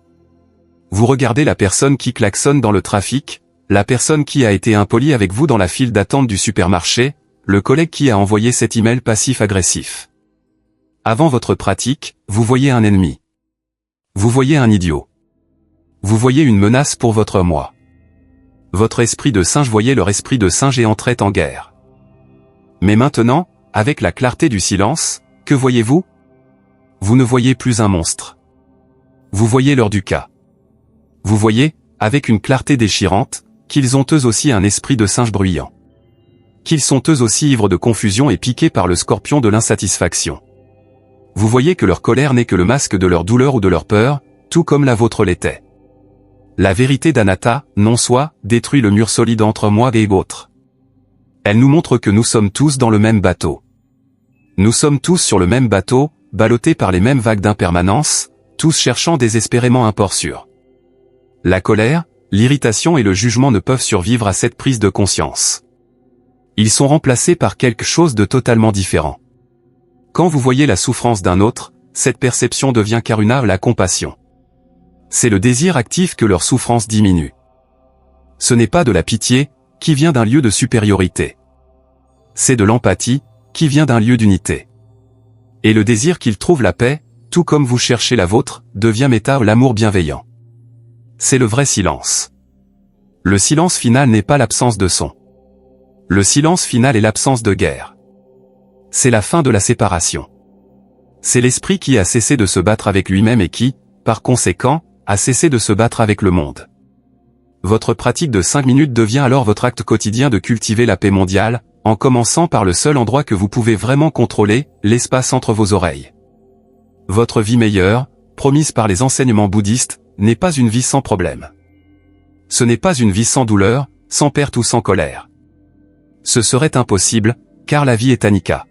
Vous regardez la personne qui klaxonne dans le trafic, la personne qui a été impolie avec vous dans la file d'attente du supermarché, le collègue qui a envoyé cet email passif-agressif. Avant votre pratique, vous voyez un ennemi. Vous voyez un idiot. Vous voyez une menace pour votre moi. Votre esprit de singe voyait leur esprit de singe et entrait en guerre. Mais maintenant, avec la clarté du silence, que voyez-vous? Vous ne voyez plus un monstre. Vous voyez leur ducat. Vous voyez, avec une clarté déchirante, qu'ils ont eux aussi un esprit de singe bruyant. Qu'ils sont eux aussi ivres de confusion et piqués par le scorpion de l'insatisfaction. Vous voyez que leur colère n'est que le masque de leur douleur ou de leur peur, tout comme la vôtre l'était. La vérité d'Anatta, non soi, détruit le mur solide entre moi et l'autre. Elle nous montre que nous sommes tous dans le même bateau. Nous sommes tous sur le même bateau, ballottés par les mêmes vagues d'impermanence, tous cherchant désespérément un port sûr. La colère, l'irritation et le jugement ne peuvent survivre à cette prise de conscience. Ils sont remplacés par quelque chose de totalement différent. Quand vous voyez la souffrance d'un autre, cette perception devient karuna, la compassion. C'est le désir actif que leur souffrance diminue. Ce n'est pas de la pitié, qui vient d'un lieu de supériorité. C'est de l'empathie, qui vient d'un lieu d'unité. Et le désir qu'ils trouvent la paix, tout comme vous cherchez la vôtre, devient méta l'amour bienveillant. C'est le vrai silence. Le silence final n'est pas l'absence de son. Le silence final est l'absence de guerre. C'est la fin de la séparation. C'est l'esprit qui a cessé de se battre avec lui-même et qui, par conséquent, a cessé de se battre avec le monde. Votre pratique de 5 minutes devient alors votre acte quotidien de cultiver la paix mondiale, en commençant par le seul endroit que vous pouvez vraiment contrôler, l'espace entre vos oreilles. Votre vie meilleure, promise par les enseignements bouddhistes, n'est pas une vie sans problème. Ce n'est pas une vie sans douleur, sans perte ou sans colère. Ce serait impossible, car la vie est anicca.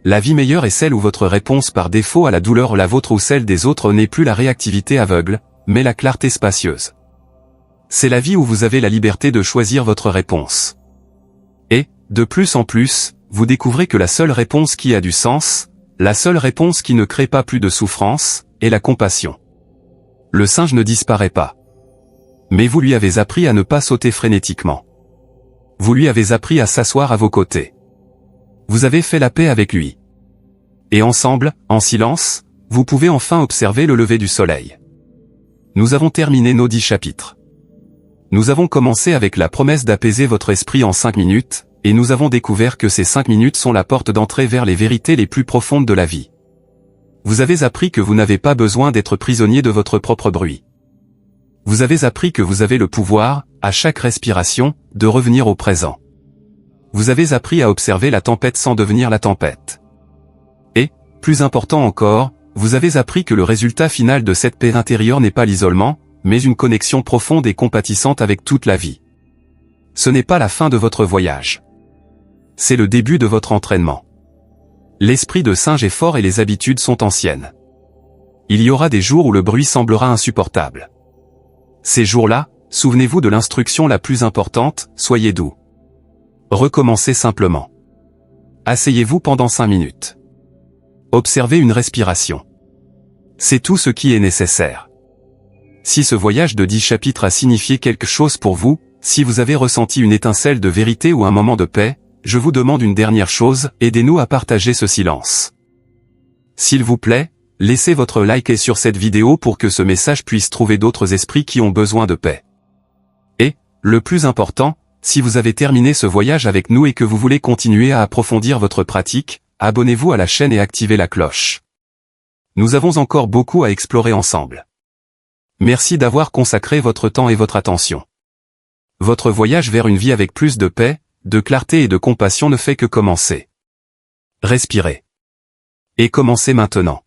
La vie meilleure est celle où votre réponse par défaut à la douleur, la vôtre ou celle des autres, n'est plus la réactivité aveugle, mais la clarté spacieuse. C'est la vie où vous avez la liberté de choisir votre réponse. Et, de plus en plus, vous découvrez que la seule réponse qui a du sens, la seule réponse qui ne crée pas plus de souffrance, est la compassion. Le singe ne disparaît pas. Mais vous lui avez appris à ne pas sauter frénétiquement. Vous lui avez appris à s'asseoir à vos côtés. Vous avez fait la paix avec lui. Et ensemble, en silence, vous pouvez enfin observer le lever du soleil. Nous avons terminé nos 10 chapitres. Nous avons commencé avec la promesse d'apaiser votre esprit en 5 minutes, et nous avons découvert que ces 5 minutes sont la porte d'entrée vers les vérités les plus profondes de la vie. Vous avez appris que vous n'avez pas besoin d'être prisonnier de votre propre bruit. Vous avez appris que vous avez le pouvoir, à chaque respiration, de revenir au présent. Vous avez appris à observer la tempête sans devenir la tempête. Et, plus important encore, vous avez appris que le résultat final de cette paix intérieure n'est pas l'isolement, mais une connexion profonde et compatissante avec toute la vie. Ce n'est pas la fin de votre voyage. C'est le début de votre entraînement. L'esprit de singe est fort et les habitudes sont anciennes. Il y aura des jours où le bruit semblera insupportable. Ces jours-là, souvenez-vous de l'instruction la plus importante, soyez doux. Recommencez simplement. Asseyez-vous pendant 5 minutes. Observez une respiration. C'est tout ce qui est nécessaire. Si ce voyage de 10 chapitres a signifié quelque chose pour vous, si vous avez ressenti une étincelle de vérité ou un moment de paix, je vous demande une dernière chose, aidez-nous à partager ce silence. S'il vous plaît, laissez votre like sur cette vidéo pour que ce message puisse trouver d'autres esprits qui ont besoin de paix. Et, le plus important, si vous avez terminé ce voyage avec nous et que vous voulez continuer à approfondir votre pratique, abonnez-vous à la chaîne et activez la cloche. Nous avons encore beaucoup à explorer ensemble. Merci d'avoir consacré votre temps et votre attention. Votre voyage vers une vie avec plus de paix, de clarté et de compassion ne fait que commencer. Respirez. Et commencez maintenant.